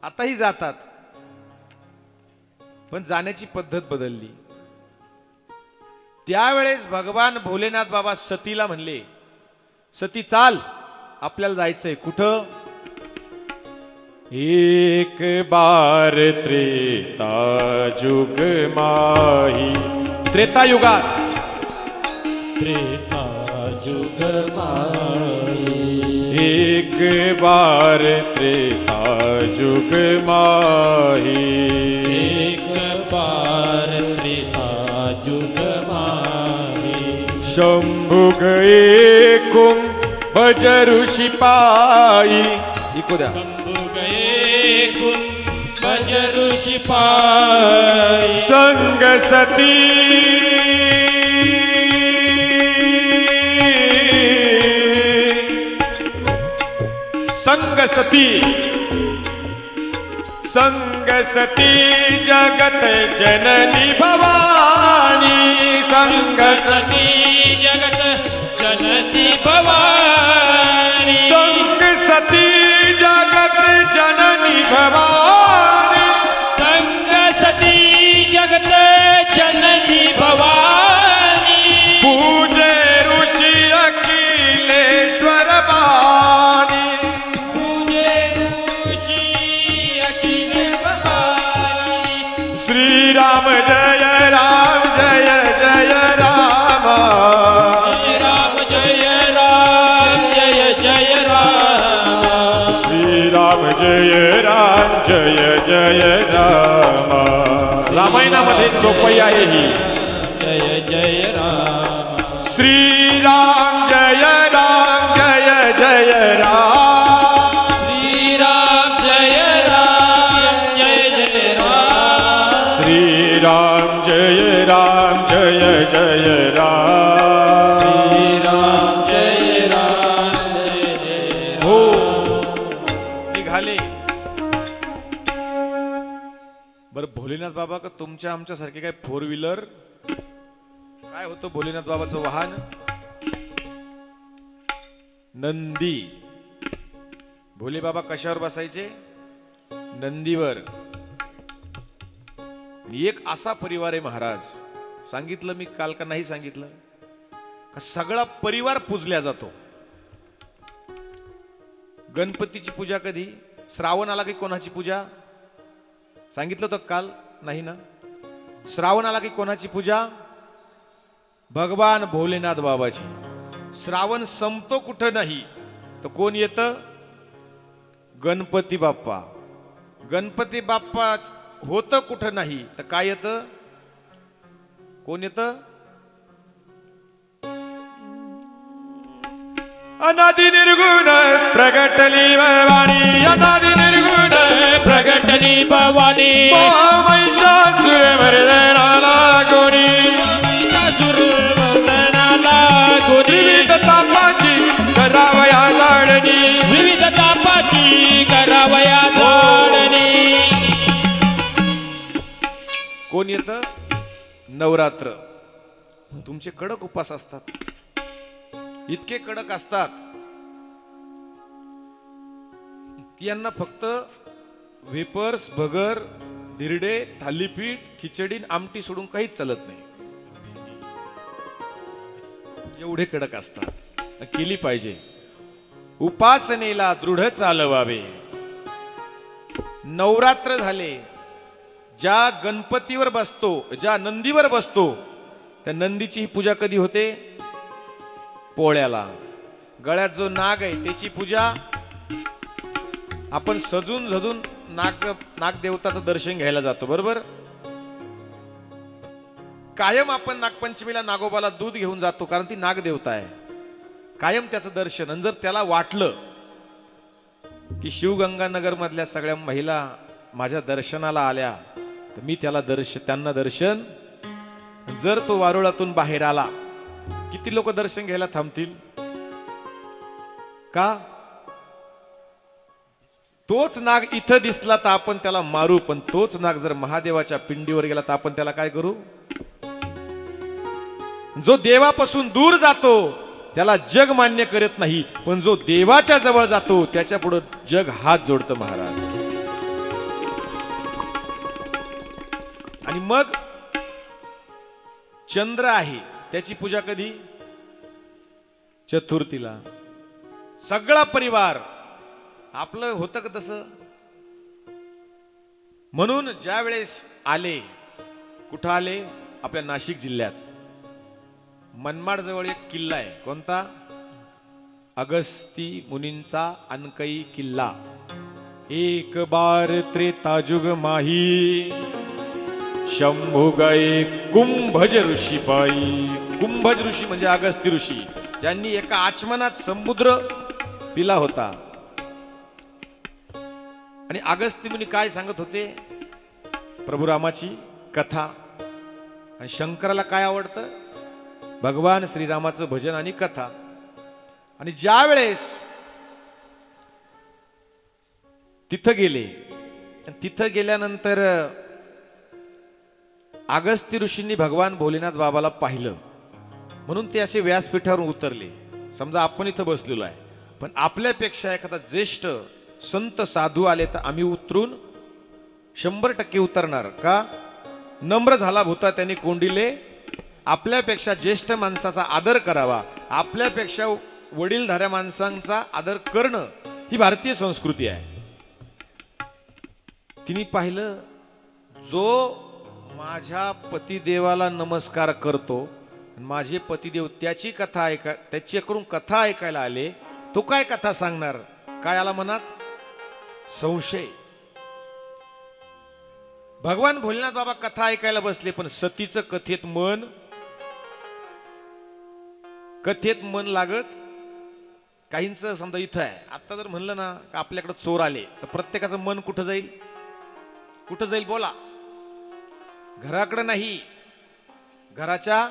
आताही जातात, पण जाण्याची पद्धत बदलली। त्यावेळेस भगवान भोलेनाथ बाबा सतीला म्हणले, सती चाल, आपल्याला जायचंय। कुठं? एक बार त्रेता युग माही, त्रेतायुगात, त्रेता युग माही, एक बार त्रेता युग माही, एक बार त्रेता युग माही। शंभु गए कुंभ ऋषि पाई, इको द्या। शंभु गए कुंभ ऋषि पाई, संग सती संग सती, संग सती जगत जननी भवानी, संग सती जगत जननी भवानी, संग सती जगत जननी भवानी, संग सती जगत जननी भवानी। पूजे ऋषि अखिलेश्वर बानी, पूजे ऋषि अखिल भवानी। श्री राम जय राम जय जय राम, जय राम जय राम जय जय राम, श्री राम जय राम जय जय राम। रामायणामध्ये चोपई आहे ही। जय जय राम, श्री राम जय राम जय जय राम, श्री राम जय राम जय जय राम, श्री राम जय राम जय जय राम, श्री राम जय राम जय जय राम। हो निघाले। बर भोलेनाथ बाबा का तुमच्या आमच्या सारखे काय फोर व्हीलर? काय होतं भोलेनाथ बाबाचं वाहन? नंदी। भोले बाबा कशावर बसायचे? नंदीवर। एक असा परिवार आहे महाराज, सांगितलं मी काल का नाही सांगितलं का सगळा परिवार पूजल्या जातो। गणपतीची पूजा कधी? श्रावण आला की कोणाची पूजा? सांगितलं होतं काल? नाही ना? श्रावण आला की कोणाची पूजा? भगवान भोलेनाथ बाबाची। श्रावण संपतो कुठं नाही तर कोण येतं? गणपती बाप्पा। गणपती बाप्पा होतं कुठं नाही तर काय येतं? कोण येतं? अनादि निर्गुण प्रगटली भवानी, अनादि निर्गुण प्रगटली भवानी, महिषासुर मर्दनाला कोणी, महिषासुरमर्दनाला कोणी, विविध तापाची करावया जाडणी, विविध तापाची करावया जाडणी। कोण येतं? नवरात्र। तुमचे कडक उपास असतात, इतके कडक असतात की यांना फक्त वेपर्स, भगर, धिरडे, थालीपीठ, खिचडी, आमटी सोडून काहीच चालत नाही। एवढे कडक असतात। केली पाहिजे। उपासनेला दृढ चालवावे। नवरात्र झाले, ज्या गणपतीवर बसतो, ज्या नंदीवर बसतो, त्या नंदीची पूजा कधी होते? पोळ्याला। गळ्यात जो नाग आहे त्याची पूजा आपण सजून झजून नागदेवताचं दर्शन घ्यायला जातो, बरोबर? कायम आपण नागपंचमीला नागोबाला दूध घेऊन जातो, कारण ती नागदेवता आहे। कायम त्याचं दर्शन। आणि जर त्याला वाटलं की शिवगंगानगर मधल्या सगळ्या महिला माझ्या दर्शनाला आल्या तर मी त्यांना दर्शन, जर तो वारुळातून बाहेर आला, किती लोक दर्शन घ्यायला थांबतील? का? तोच नाग इथं दिसला तर आपण त्याला मारू, पण तोच नाग जर महादेवाच्या पिंडीवर गेला तर आपण त्याला काय करू? जो देवापासून दूर जातो त्याला जग मान्य करत नाही, पण जो देवाच्या जवळ जातो त्याच्या पुढे जग हात जोडतं महाराज। आणि मग चंद्र आहे त्याची पूजा कधी? चतुर्थीला. सगळा परिवार आपलं होतं का तसं? म्हणून ज्या वेळेस आले, कुठं आले? आपल्या नाशिक जिल्ह्यात मनमाड जवळ एक किल्ला आहे. कोणता? अगस्ती मुनींचा अनकई किल्ला. एक बार त्रेताजुग माही, शंभू गए कुंभज ऋषी पायी. कुंभज ऋषी म्हणजे अगस्ती ऋषी, ज्यांनी एका आचमनात समुद्र पिला होता. आणि अगस्ती मुनी काय सांगत होते? प्रभू रामाची कथा. आणि शंकराला काय आवडतं? भगवान श्रीरामाचं भजन आणि कथा. आणि ज्या वेळेस तिथं गेले, तिथं गेल्यानंतर अगस्ती ऋषींनी भगवान भोलेनाथ बाबाला पाहिलं, म्हणून ते असे व्यासपीठावरून उतरले. समजा आपण इथं बसलेलो आहे, पण आपल्यापेक्षा एखादा ज्येष्ठ संत साधू आले तर आम्ही उतरून 100% उतरणार का? नम्र झाला भूता त्याने कोंडिले, आपल्यापेक्षा ज्येष्ठ माणसाचा आदर करावा, आपल्यापेक्षा वडीलधाऱ्या माणसांचा आदर करणं ही भारतीय संस्कृती आहे. तिने पाहिलं, जो माझ्या पतिदेवाला नमस्कार करतो, माझे पतिदेव त्याची कथा त्याच्याकडून कथा ऐकायला आले, तो काय कथा सांगणार? काय आला मनात? संशय. भगवान भोलेनाथ बाबा कथा ऐकायला बसले, पण सतीचं कथेत मन लागत. काहींचं समजा इथं आहे, आता जर म्हणलं ना का आपल्याकडे चोर आले, तर प्रत्येकाचं मन कुठं जाईल? कुठं जाईल बोला? घराकडे नाही, घराच्या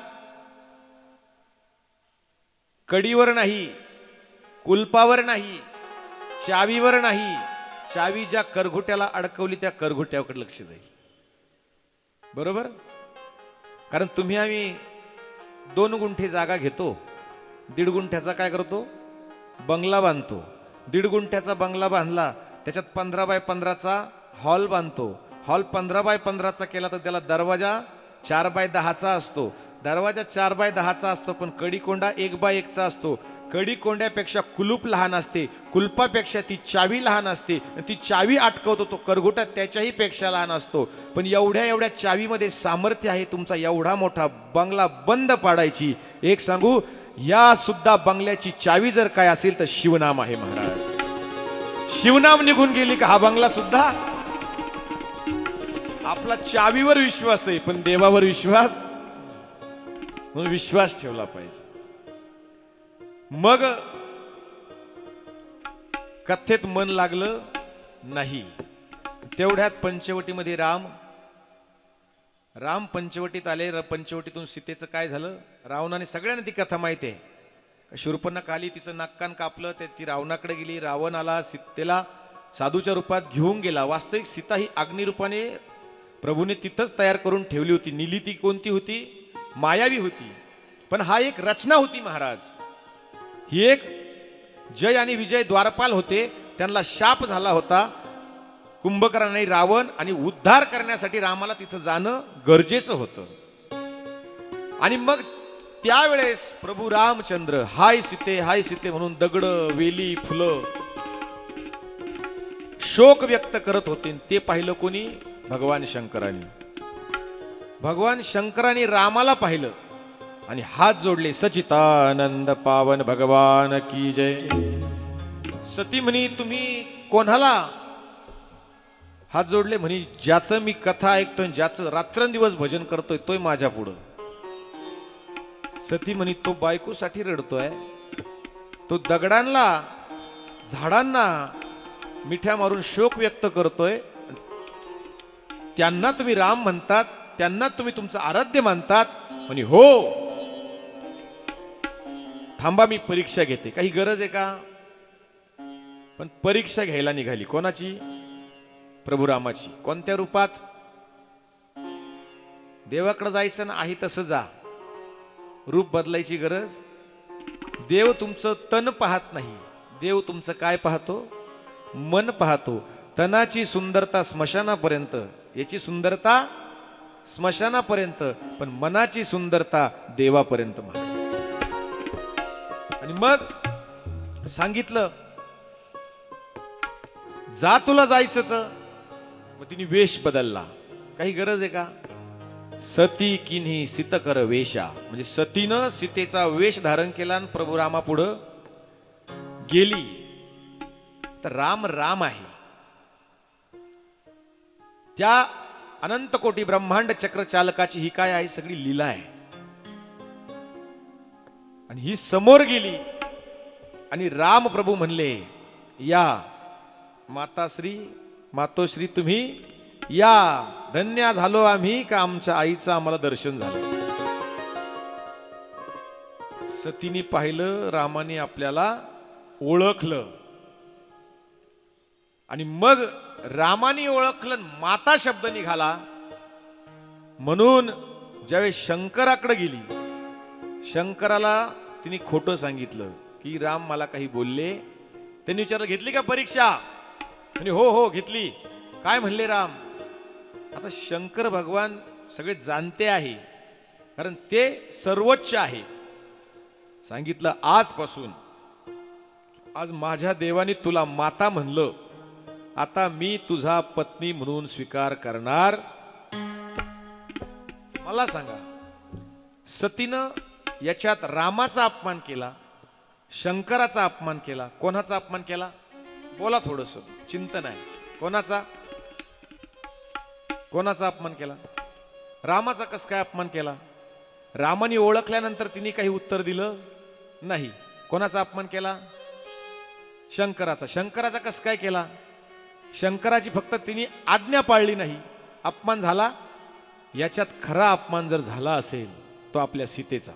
कडीवर नाही, कुलपावर नाही, चावीवर नाही, चावी ज्या करघोट्याला अडकवली त्या करघोट्याकडे लक्ष जाईल. बरोबर? कारण तुम्ही आम्ही 2 गुंठे जागा घेतो, 1.5 गुंठ्याचा काय करतो? बंगला बांधतो. 1.5 गुंठ्याचा बंगला बांधला, त्याच्यात 15 बाय 15चा हॉल बांधतो. हॉल 15 बाय 15चा केला तर त्याला दरवाजा 4 बाय 10चा असतो. दरवाजा 4 बाय 10चा असतो, पण कडी-कोंडा 1 बाय 1चा असतो. कडी-कोंड्यापेक्षा कुलूप लहान असते, कुलपापेक्षा ती चावी लहान असते, ती चावी अटकवतो तो करघोटा त्याच्याही पेक्षा लहान असतो. पण एवढ्या चावीमध्ये सामर्थ्य आहे तुमचा एवढा मोठा बंगला बंद पाडायची. एक सांगू, या सुद्धा बंगल्याची चावी जर काय असेल तर शिवनाम आहे महाराज. शिवनाम निघून गेली का हा बंगला सुद्धा. आपला चावीवर विश्वास आहे, पण देवावर विश्वास, म्हणून विश्वास ठेवला पाहिजे. मग कथेत मन लागलं नाही. तेवढ्यात पंचवटीमध्ये राम पंचवटीत आले. पंचवटीतून सीतेचं काय झालं? रावणाने, सगळ्यांना ती कथा माहिती आहे. शूर्पणखा आली, तिचं नाककान कापलं, ती रावणाकडे गेली. रावण आला, सीतेला साधूच्या रूपात घेऊन गेला. वास्तविक सीता ही अग्निरूपाने प्रभूने तिथंच तयार करून ठेवली होती. नीली ती कोणती होती? मायावी होती. पण हा एक रचना होती महाराज. ही एक जय आणि विजय द्वारपाल होते, त्यांना शाप झाला होता कुंभकर्ण रावण, आणि उद्धार करण्यासाठी रामाला तिथं जाणं गरजेचं होतं. आणि मग त्यावेळेस प्रभू रामचंद्र हाय सीते म्हणून दगड, वेली, फुलं शोक व्यक्त करत होते. ते पाहिलं कोणी? भगवान शंकरांनी. भगवान शंकरांनी रामाला पाहिलं आणि हात जोडले. सचितानंद पावन भगवान की जय. सती म्हणी, तुम्ही कोणाला हात जोडले? म्हणी, ज्याचं मी कथा ऐकतोय, ज्याचं रात्रंदिवस भजन करतोय, तोय माझ्या पुढं. सती म्हणी, तो बायकोसाठी रडतोय, तो दगडांना, झाडांना मिठ्या मारून शोक व्यक्त करतोय, त्यांना तुम्ही राम म्हणतात, त्यांना तुम्ही तुमचं आराध्य मानतात. म्हणे हो, थांबा मी परीक्षा घेते. काही गरज आहे का? पण परीक्षा घ्यायला निघाली. कोणाची? प्रभू रामाची. कोणत्या रूपात? देवाकडे जायचं ना, आहे तसं जा. रूप बदलायची गरज. देव तुमचं तन पाहत नाही, देव तुमचं काय पाहतो? मन पाहतो. तनाची सुंदरता स्मशानापर्यंत, याची सुंदरता स्मशानापर्यंत, पण मनाची सुंदरता देवापर्यंत माग. आणि मग सांगितलं, जा तुला जायचं तर. मग तिने वेश बदलला. काही गरज आहे का? सती किन्ही सीत कर वेशा, म्हणजे सतीनं सीतेचा वेश धारण केला आणि प्रभू रामा पुढं गेली. तर राम राम आहे. त्या अनंत कोटी ब्रह्मांड चक्र चालकाची ही काय आहे? सगळी लीला आहे. आणि ही समोर गेली आणि राम प्रभू म्हणले, या माताश्री मातोश्री तुम्ही या, धन्य झालो आम्ही का आमच्या आईचं आम्हाला दर्शन झालं. सतीने पाहिलं, रामाने आपल्याला ओळखलं. आणि मग रामाने ओळखलं, माता शब्द निघाला. म्हणून ज्यावेळी शंकराकडे गेली, शंकराला तिने खोटं सांगितलं की राम मला काही बोलले. त्यांनी विचारलं, घेतली का परीक्षा? म्हणजे हो हो घेतली. काय म्हणले राम? आता शंकर भगवान सगळे जाणते आहे, कारण ते सर्वोच्च आहे. सांगितलं, आजपासून, आज माझ्या देवाने तुला माता म्हणलं, आता मी तुझा पत्नी म्हणून स्वीकार करणार. मला सांगा, सतीनं याच्यात रामाचा अपमान केला, शंकराचा अपमान केला, कोणाचा अपमान केला? बोला थोडस, चिंतन आहे. कोणाचा कोणाचा अपमान केला? रामाचा कस काय अपमान केला? रामाने ओळखल्यानंतर तिने काही उत्तर दिलं नाही. कोणाचा अपमान केला? शंकराचा. शंकराचा कस काय केला? शंकराची फक्त तिने आज्ञा पाळली नाही, अपमान झाला. याच्यात खरा अपमान जर झाला असेल तो आपल्या सीतेचा.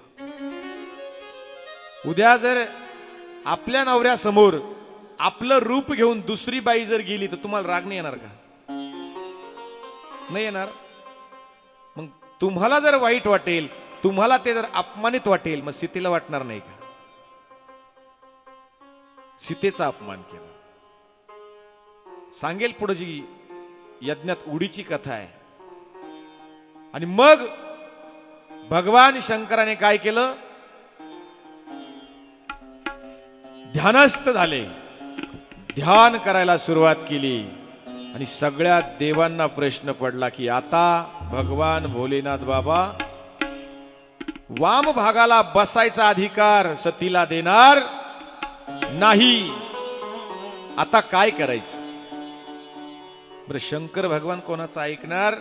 उद्या जर आपल्या नवऱ्यासमोर आपलं रूप घेऊन दुसरी बाई जर गेली तर तुम्हाला राग नाही येणार का? नाही येणार. मग तुम्हाला जर वाईट वाटेल, तुम्हाला ते जर अपमानित वाटेल, मग सीतेला वाटणार नाही का? सीतेचा अपमान केला. सांगेल पुढे जी यज्ञात उडीची कथा आहे. आणि मग भगवान शंकराने काय केलं? ध्यानस्थ झाले, ध्यान करायला सुरुवात केली. आणि सगळ्या देवांना प्रश्न पडला की आता भगवान भोलेनाथ बाबा वाम भागाला बसायचा अधिकार सतीला देणार नाही. आता काय करायचं? बरं, शंकर भगवान कोणाचं ऐकणार?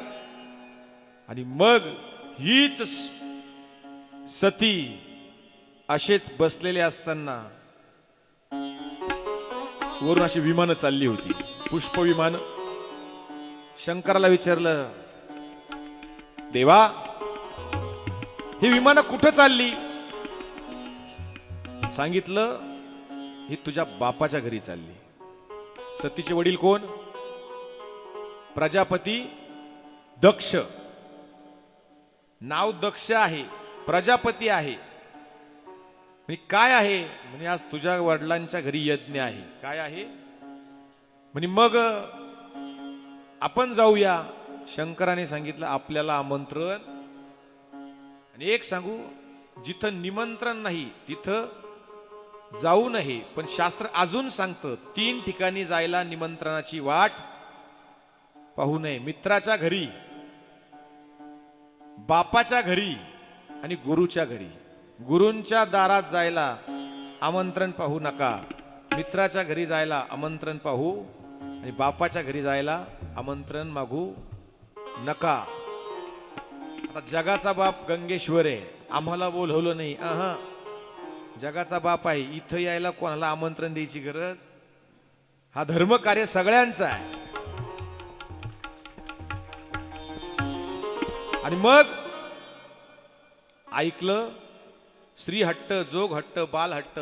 आणि मग हीच सती असेच बसलेले असताना वरून अशी विमानं चालली होती, पुष्प विमान. शंकराला विचारलं, देवा ही विमानं कुठं चालली? सांगितलं, ही तुझ्या बापाच्या घरी चालली. सतीचे वडील कोण? प्रजापती दक्ष. नाव दक्ष आहे, प्रजापती आहे. काय आहे? म्हणजे आज तुझ्या वडिलांच्या घरी यज्ञ आहे. काय आहे? म्हणजे मग आपण जाऊया. शंकराने सांगितलं, आपल्याला आमंत्रण. आणि एक सांगू, जिथं निमंत्रण नाही तिथं जाऊ नये. पण शास्त्र अजून सांगतं, 3 ठिकाणी जायला निमंत्रणाची वाट पाहू नये. मित्राच्या घरी, बापाच्या घरी आणि गुरुच्या घरी. गुरूंच्या दारात जायला आमंत्रण पाहू नका, मित्राच्या घरी जायला आमंत्रण पाहू, आणि बापाच्या घरी जायला आमंत्रण मागू नका. आता जगाचा बाप गंगेश्वर आहे, आम्हाला बोलवलं नाही. जगाचा बाप आहे, इथं यायला कोणाला आमंत्रण द्यायची गरज? हा धर्म कार्य सगळ्यांचा आहे. आणि मग ऐकलं, स्त्री हट्ट, जोग हट्ट, बाल हट्ट.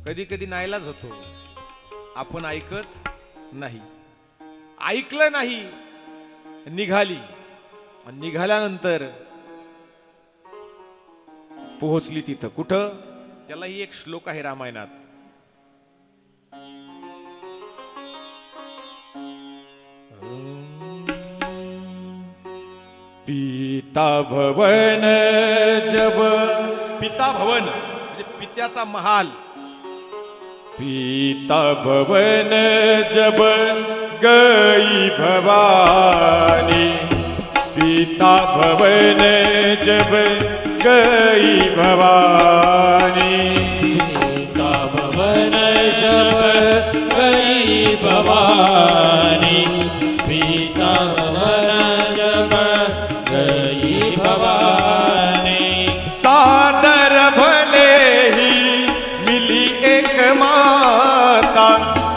कधी कधी नाईलाज होतो, आपण ऐकत नाही. ऐकलं नाही, निघाली. आणि निघाल्यानंतर पोहोचली तिथं. कुठं? त्यालाही एक श्लोक आहे रामायणात. पिता भवन जब पिता भवन म्हणजे पित्याचा महाल. पिता भवन जब गई भवानी, पिता भवन जब गई भवानी, पिता भवन जब गई भवानी, पिता भवन जब गई भवानी, सादर भले ही मिली एक माता,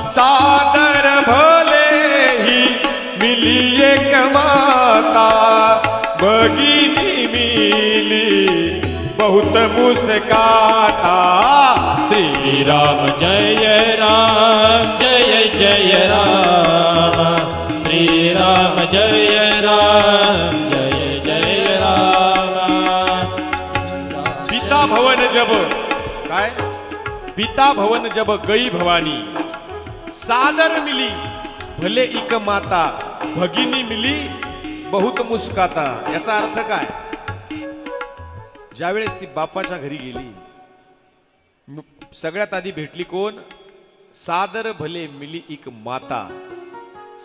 सादर भले ही मिली एक माता, भगिनी मिली बहुत मुस्काता. श्री राम जय राम जय जय राम, श्री राम जय राम जय जय राम. पिता भवन जब काय, पिता भवन जब गई भवानी, सादर मिली भले इक माता, भगिनी मिली बहुत मुस्काता. याचा अर्थ काय, ज्यावेळेस ती बापाच्या घरी गेली, सगळ्यात आधी भेटली कोण, सादर भले मिली एक माता.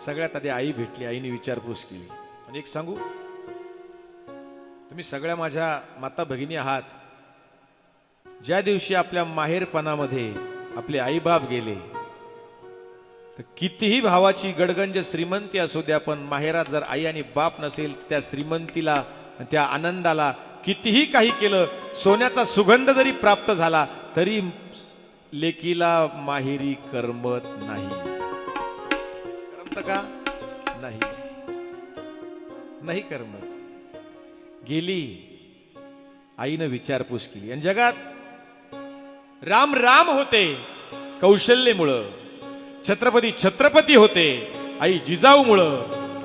सगळ्यात आधी आई भेटली. आईने विचारपूस केली. आणि एक सांगू, तुम्ही सगळ्या माझ्या माता भगिनी आहात. ज्या दिवशी आपल्या माहेरपणामध्ये आपले आईबाप गेले, तर कितीही भावाची गडगंज श्रीमंती असू द्या, पण माहेरात जर आई आणि बाप नसेल, त्या श्रीमंतीला, त्या आनंदाला कितीही काही केलं, सोन्याचा सुगंध जरी प्राप्त झाला तरी लेकीला माहेरी करमत नाही. करमत का नाही, नाही करमत. गेली, आईनं विचारपूस केली. आणि जगात राम राम होते कौशल्यमुळं, छत्रपती छत्रपती होते आई जिजाऊमुळं,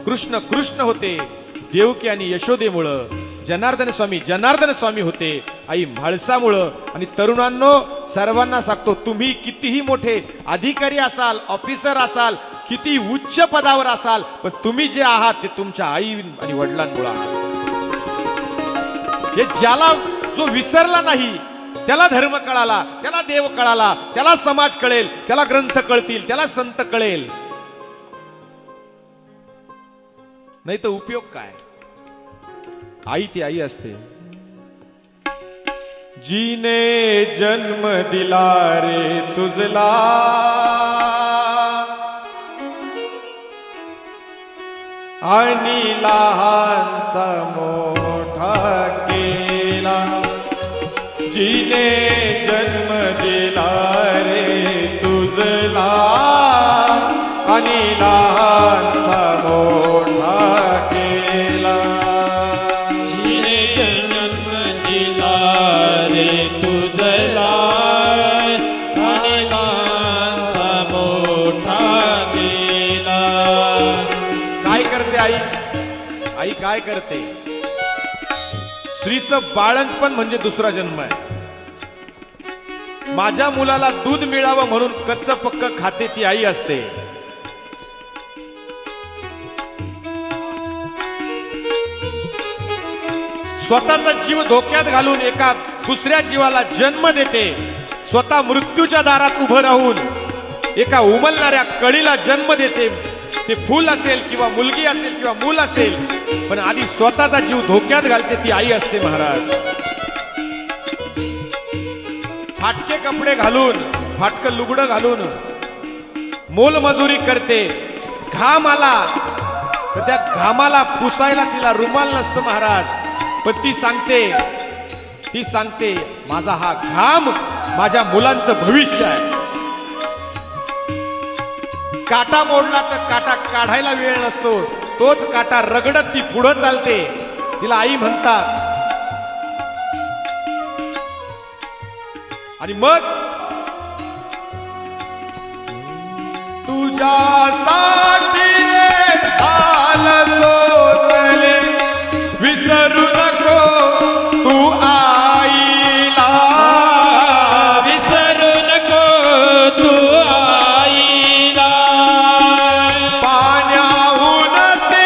कृष्ण कृष्ण होते देवकी आणि यशोदेमुळं, जनार्दन स्वामी जनार्दन स्वामी होते आई म्हाळसामुळं. आणि तरुणांनो, सर्वांना सांगतो, तुम्ही कितीही मोठे अधिकारी असाल, ऑफिसर असाल, किती उच्च पदावर असाल, पण तुम्ही जे आहात ते तुमच्या आई आणि वडिलांमुळे आहात. हे ज्याला, जो विसरला नाही, त्याला धर्म कळाला, त्याला देव कळाला, त्याला समाज कळेल, त्याला ग्रंथ कळतील, त्याला संत कळेल. नाही तर उपयोग काय. आई ती आई असते. जीने जन्म दिला रे तुझला, आणि लहानचा मोठा केला. जीने जन्म दिला रे तुझला, आणि लहानचा मोठा केला. जीने जन्म दिला रे तुझला, आणि लहानचा मोठा केला. काय करते आई, आई काय करते. स्त्रीचं बाळंतपण म्हणजे दुसरा जन्म आहे. माझ्या मुलाला दूध मिळावं म्हणून कच्च पक्क खाते ती आई असते. स्वतःचा जीव धोक्यात घालून एका दुसऱ्या जीवाला जन्म देते. स्वतः मृत्यूच्या दारात उभं राहून एका उमलणाऱ्या कळीला जन्म देते. ते फूल असेल किंवा मुलगी असेल किंवा मूल असेल, पण आधी स्वतःचा जीव धोक्यात घालते ती आई असते महाराज. फाटके कपडे घालून, फाटकं लुगडं घालून मोलमजुरी करते. घाम आला तर त्या घामाला पुसायला तिला रुमाल नसतं महाराज, पण ती सांगते माझा हा घाम माझ्या मुलांचं भविष्य आहे. काटा मोडला तर काटा काढायला वेळ नसतो, तोच काटा रगडत ती पुढे चालते. तिला आई म्हणतात. आणि मग तुझ्यासाठी रे झालं सोसले, विसरू नको तू आईला, विसरू नको तू आईला. पाण्याहून ती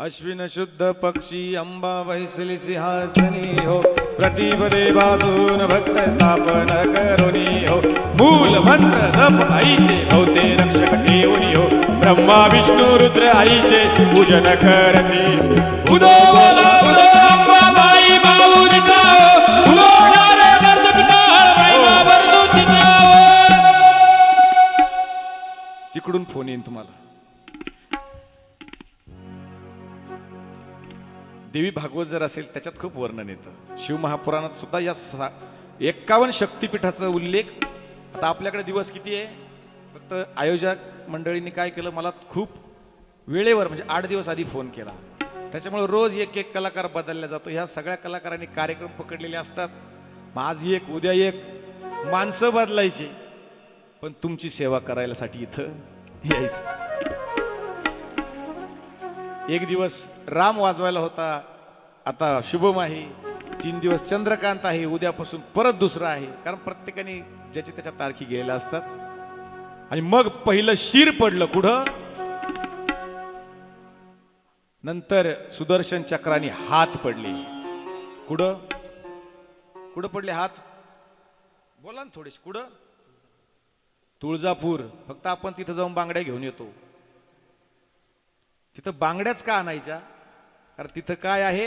अश्विन शुद्ध पक्षी अंबा वैसली सिंहासनी हो प्रतिपदे बाजून भक्त स्थापन करुणी हो मूल मंत्र जप आईचे भवते रक्षक ठेवणी हो ब्रह्मा विष्णू रुद्र आईचे पूजन करती उदो बोला उदो अंबाबाई माऊलीचा उदो नारे नर्तकिता महिमा वर्धुतीचा तिकडून फोन येईन तुम्हाला. देवी भागवत जर असेल त्याच्यात खूप वर्णन येतं. शिवमहापुराणात सुद्धा या 51 शक्तिपीठाचा उल्लेख. आता आपल्याकडे दिवस किती आहे? फक्त आयोजक मंडळींनी काय केलं, मला खूप वेळेवर म्हणजे 8 दिवस आधी फोन केला. त्याच्यामुळे रोज एक एक कलाकार बदलला जातो. ह्या सगळ्या कलाकारांनी कार्यक्रम पकडलेले असतात. मग आज एक उद्या एक माणसं बदलायची, पण तुमची सेवा करायला साठी इथं यायचं. एक दिवस राम वाजवायला होता, आता शुभम आहे. 3 दिवस चंद्रकांत आहे, उद्यापासून परत दुसरा आहे. कारण प्रत्येकाने ज्याच्या त्याच्या तारखी गेलेल्या असतात. आणि मग पहिलं शिर पडलं कुठं, नंतर सुदर्शन चक्राने हात पडले. कुठं कुठं पडले हात? बोला ना थोडेसे. कुठं? तुळजापूर. फक्त आपण तिथं जाऊन बांगड्या घेऊन येतो. तिथं बांगड्याच का आणायच्या? कारण तिथं काय आहे?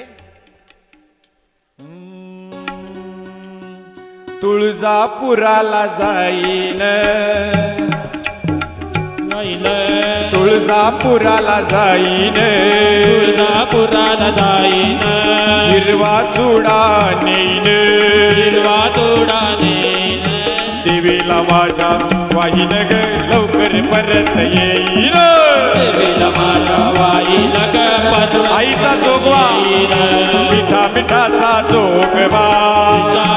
तुळजापुराला जाईन तुळजापुराला जाईन तुळजापुराला जाईन हिरवा चुडा नेईन हिरवा तोडा नेईन देवीला माझ्या वाहीन ग लवकर परत येईन देवीला माझ्या वाईन ग परत आईचा जोगवा मिठा मिठाचा जोगवा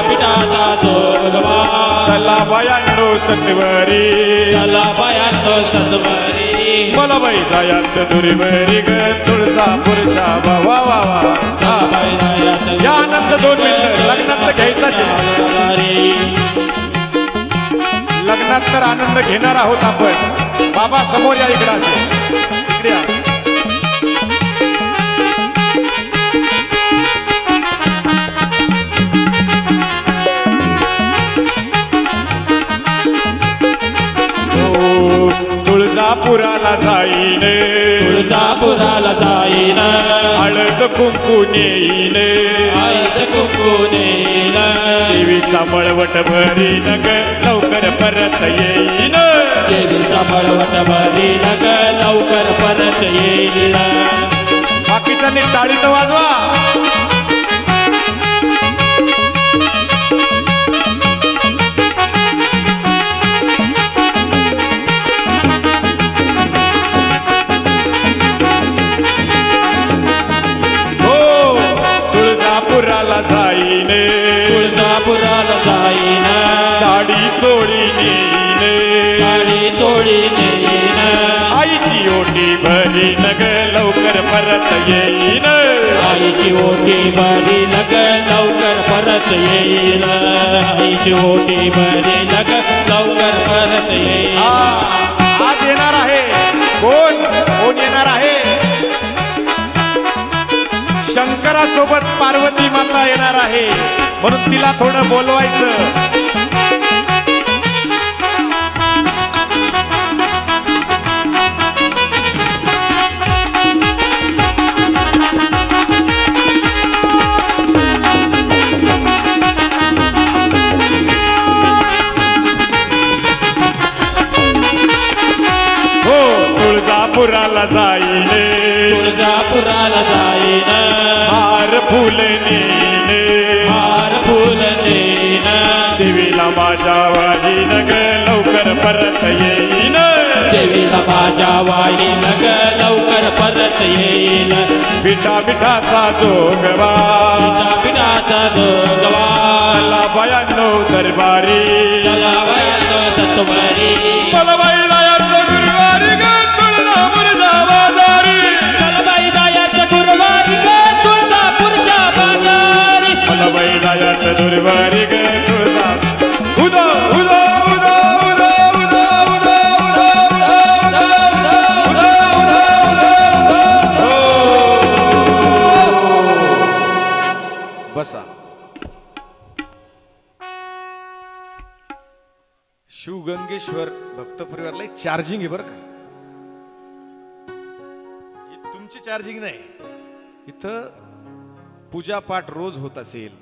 पिठाचा जोगवा चला बायांनो सत्वरी चला बायांनो सत्वरी मला बाई जायाच दुर्वरी ग तुळजापूरच्या वा वा वा. या आनंद 2 मिनिटं लग्नात घ्यायचा. लग्नात तर आनंद घेणार आहोत आपण. बाबा समोर या, इकडे असेल इकडे या. तुळजापुराला जाईन तुळजापुराला जाईन हळद कुंकू नेईन हळद कुंकू नेईन देवीचा मळवट भरीन ग लवकर परत येईन देवीचा मळवट भरीन ग लवकर परत येईन. बाकीच्यांनी टाळी तर वाजवा. तुळजापुराला जाईन तुळजापुराला जाईन साडी चोळी नेईन साडी चोळी नेईन आईची ओटी भरीन ग लवकर परत येईन आईची ओटी भरीन ग लवकर परत येईन आईची ओटी भरीन ग लवकर परत येईन. आज येणार आहे. कोण कोण येणार आहे? शंकरासोबत पार्वती माता येणार आहे, म्हणून तिला थोडं बोलवायचं. हो तुळजापुराला जाईन तुळजापुराला जाईन हार फुल नेईन हार फुल नेईन देवीला माझ्या वाहीन ग लवकर परत येईन देवीला माझ्या वाईन ग लवकर परत येईन पिठा पिठाचा जोगवा पिठाचा जोगवा चला बायांनो दरबारी चला बायांनो सत्वरी मला बाई जायचं गुरुवारी ग तुळजापूरच्या बाजारी चला बाई जायचं गुरुवारी ग तुळजापूरच्या बाजारी मला बाई जायचं दुर्वारी ग तुळजा उदा उदा उदा उदा उदा उदा उदा उदा उदा उदा उदा उदा उदा. हो शिवगंगेश्वर भक्त परिवारला चार्जिंग आहे बरं का. ही तुमची चार्जिंग नाही. इथं पूजा पाठ रोज होत असेल.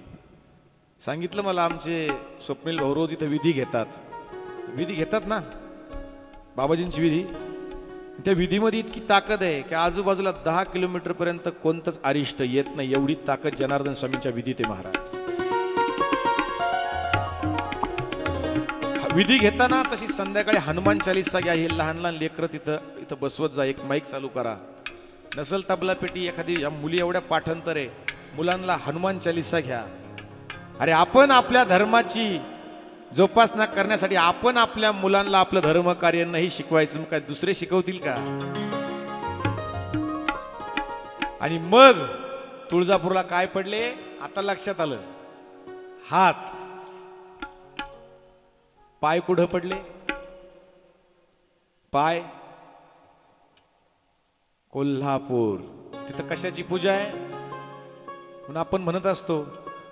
सांगितलं मला आमचे स्वप्नील भाऊ रोज इथं विधी घेतात ना बाबाजींची विधी. त्या विधीमध्ये इतकी ताकद आहे की आजूबाजूला 10 किलोमीटर पर्यंत कोणतंच अरिष्ट येत नाही, एवढी ताकद जनार्दन स्वामींच्या विधीत आहे महाराज. विधी घेताना तशी संध्याकाळी हनुमान चालीसा घ्या. हे लहान लहान लेकरं तिथं बसवत जा. एक माईक चालू करा. नसल तबला पेटी एखादी. या मुली एवढ्या पाठांतर आहे. मुलांना हनुमान चालीसा घ्या. अरे आपण आपल्या धर्माची जोपासना करण्यासाठी आपण आपल्या मुलांना आपलं धर्म कार्य नाही शिकवायचं, मग काय दुसरे शिकवतील का? आणि मग तुळजापूरला काय पडले आता लक्षात आलं. हात पाय कुठं पडले? पाय कोल्हापूर. तिथं कशाची पूजा आहे? म्हणून आपण म्हणत असतो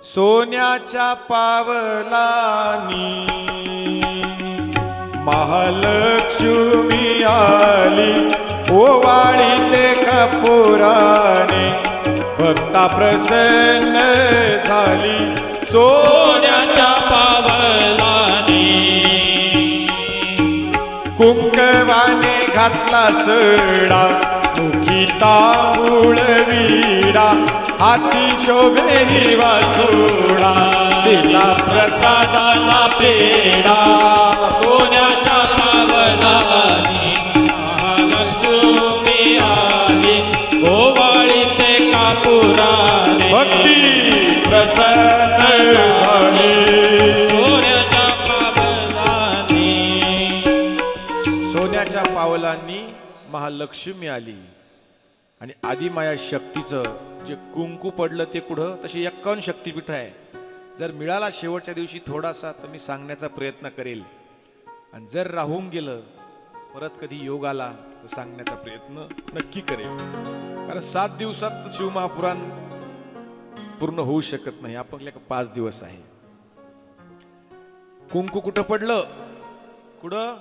सोन्याच्या पावलानी महालक्ष्मी आली, ओवाळी ते कपुराने भक्ता प्रसन्न झाली. सोन्याच्या पावलाने कुंकवाने घातला सडा, मुखी तांबूळ विडा, हाती शोभे हिरवा सोडा, दिला प्रसादाचा पेडा. सोन्याच्या पावलाने महालक्ष्मी आली, ओवाळी ते कापुराने भक्ती प्रसन्न झाली. सोन्याच्या पावलाने सोन्याच्या पावलांनी महालक्ष्मी आली. आणि आदिमाया शक्तीचं जे कुंकू पडलं ते कुठं? तशी 51 शक्तिपीठ आहे. जर मिळाला शेवटच्या दिवशी थोडासा तर मी सांगण्याचा प्रयत्न करेल. आणि जर राहून गेलं परत कधी योग आला तर सांगण्याचा प्रयत्न नक्की करेल. कारण 7 दिवसात शिवमहापुराण पूर्ण होऊ शकत नाही. आपल्याला 5 दिवस आहे. कुंकू कुठं पडलं? कुठं?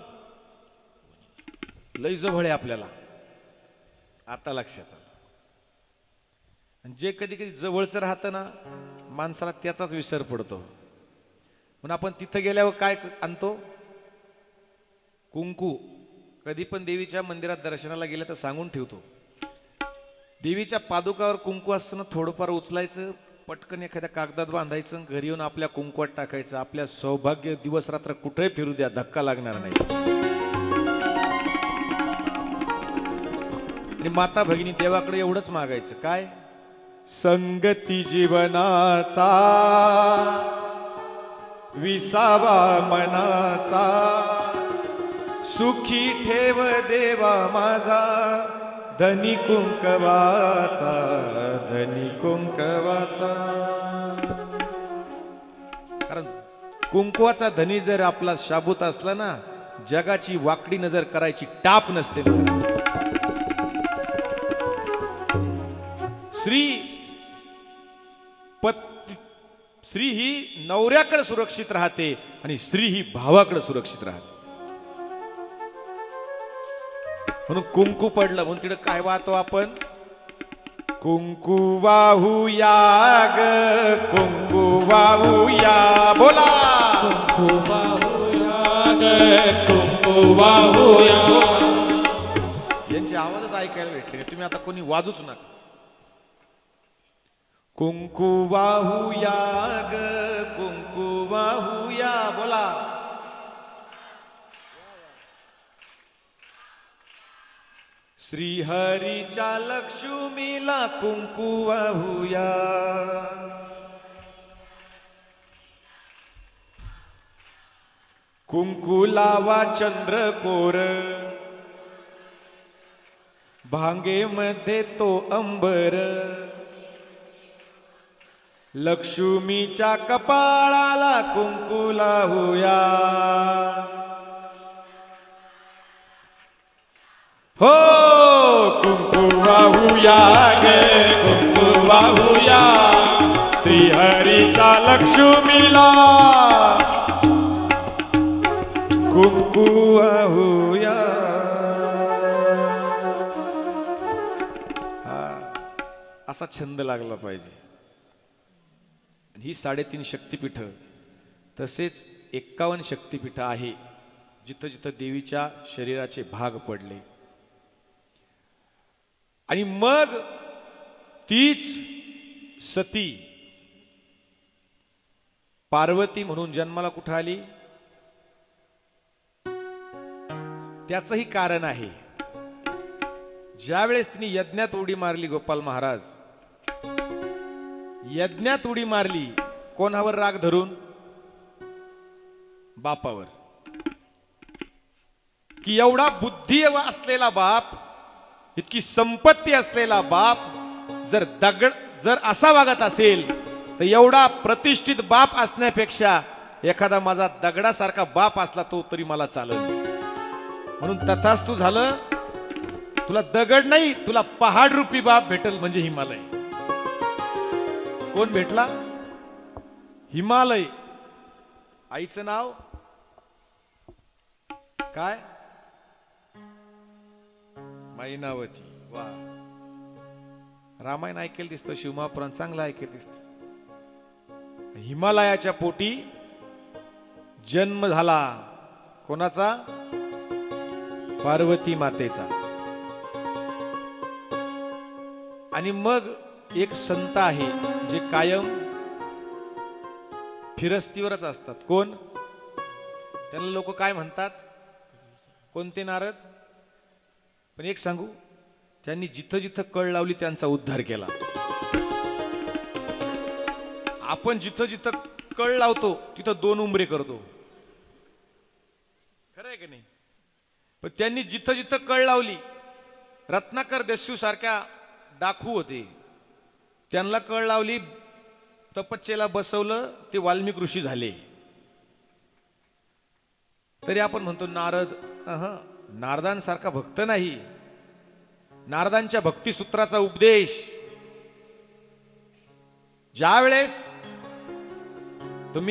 लय जवळ आहे आपल्याला. आता लक्षात आलं. आणि जे कधी कधी जवळचं राहतं ना माणसाला त्याचाच विसर पडतो. म्हणून आपण तिथं गेल्यावर काय आणतो? कुंकू. कधी पण देवीच्या मंदिरात दर्शनाला गेलं तर सांगून ठेवतो, देवीच्या पादुकावर कुंकू असताना थोडंफार उचलायचं, पटकन एखाद्या कागदात बांधायचं, घरी येऊन आपल्या कुंकवात टाकायचं. आपल्या सौभाग्य दिवस रात्र कुठेही फिरू द्या, धक्का लागणार नाही. आणि माता भगिनी देवाकडे एवढंच मागायचं, काय? संगती जीवनाचा विसावा मनाचा, सुखी ठेव देवा माझा धनी कुंकवाचा, धनी कुंकवाचा. कारण कुंकवाचा धनी जर आपला शाबूत असला ना, जगाची वाकडी नजर करायची टाप नसते. स्त्री ही नवऱ्याकडे सुरक्षित राहते आणि स्त्री ही भावाकडे सुरक्षित राहते. म्हणून कुंकू पडलं म्हणून तिकडे काय वाहतो आपण? कुंकू वाहूया ग, कुंकू वाहूया. बोला कुंकू वाहूया ग, कुंकू वाहूया. यांचे आवाजच ऐकायला भेटले. तुम्ही आता कोणी वाजूच नका. कुंकू वाहूया ग, कुंकू वाहूया. बोला श्रीहरीच्या लक्ष्मीला कुंकू वाहूया. कुंकू लावा चंद्रकोर, भांगेमध्ये तो अंबर, लक्ष्मीच्या कपाळाला कुंकू लावूया. हो कुंकू वाहूया ग, कुंकू वाहूया. श्रीहरीच्या लक्ष्मीला कुंकू वाहूया. हा असा छंद लागला पाहिजे. ही 3.5 शक्तिपीठ तसेच 51 शक्तिपीठ आहे जिथं जिथं देवीच्या शरीराचे भाग पडले. आणि मग तीच सती पार्वती म्हणून जन्माला कुठं आली त्याचंही कारण आहे. ज्यावेळेस तिने यज्ञात उडी मारली, गोपाल महाराज यज्ञात उडी मारली, कोणावर राग धरून? बापावर. की एवढा बुद्धी असलेला बाप, इतकी संपत्ती असलेला बाप जर असा वागत असेल तर एवढा प्रतिष्ठित बाप असण्यापेक्षा एखादा माझा दगडासारखा बाप असला तो तरी मला चालेल. म्हणून तथास्तु झालं. तुला दगड नाही, तुला पहाड रूपी बाप भेटल म्हणजे हिमालय. कोण भेटला? हिमालय. आईचं नाव काय? मैनावती. वा, रामायण ऐकेल दिसतं, शिवमहापुराण चांगलं ऐकेल दिसतं. हिमालयाच्या पोटी जन्म झाला. कोणाचा? पार्वती मातेचा. आणि मग एक संत आहे जे कायम फिरस्तीवरच असतात. कोण? त्यांना लोक काय म्हणतात? कोणते? नारद. पण एक सांगू, त्यांनी जिथं जिथं कळ लावली त्यांचा उद्धार केला. आपण जिथं जिथं कळ लावतो तिथं 2 उंबरे करतो. खरं आहे की नाही? पण त्यांनी जिथं जिथं कळ लावली, रत्नाकर देशू सारख्या डाकू होते, त्यांना कळ लावली, तपच्चेला बसवलं, ते वाल्मिक ऋषी झाले. तरी आपण म्हणतो नारद. नारदांसारखा भक्त नाही. नारदांच्या भक्तिसूत्राचा उपदेश ज्या वेळेस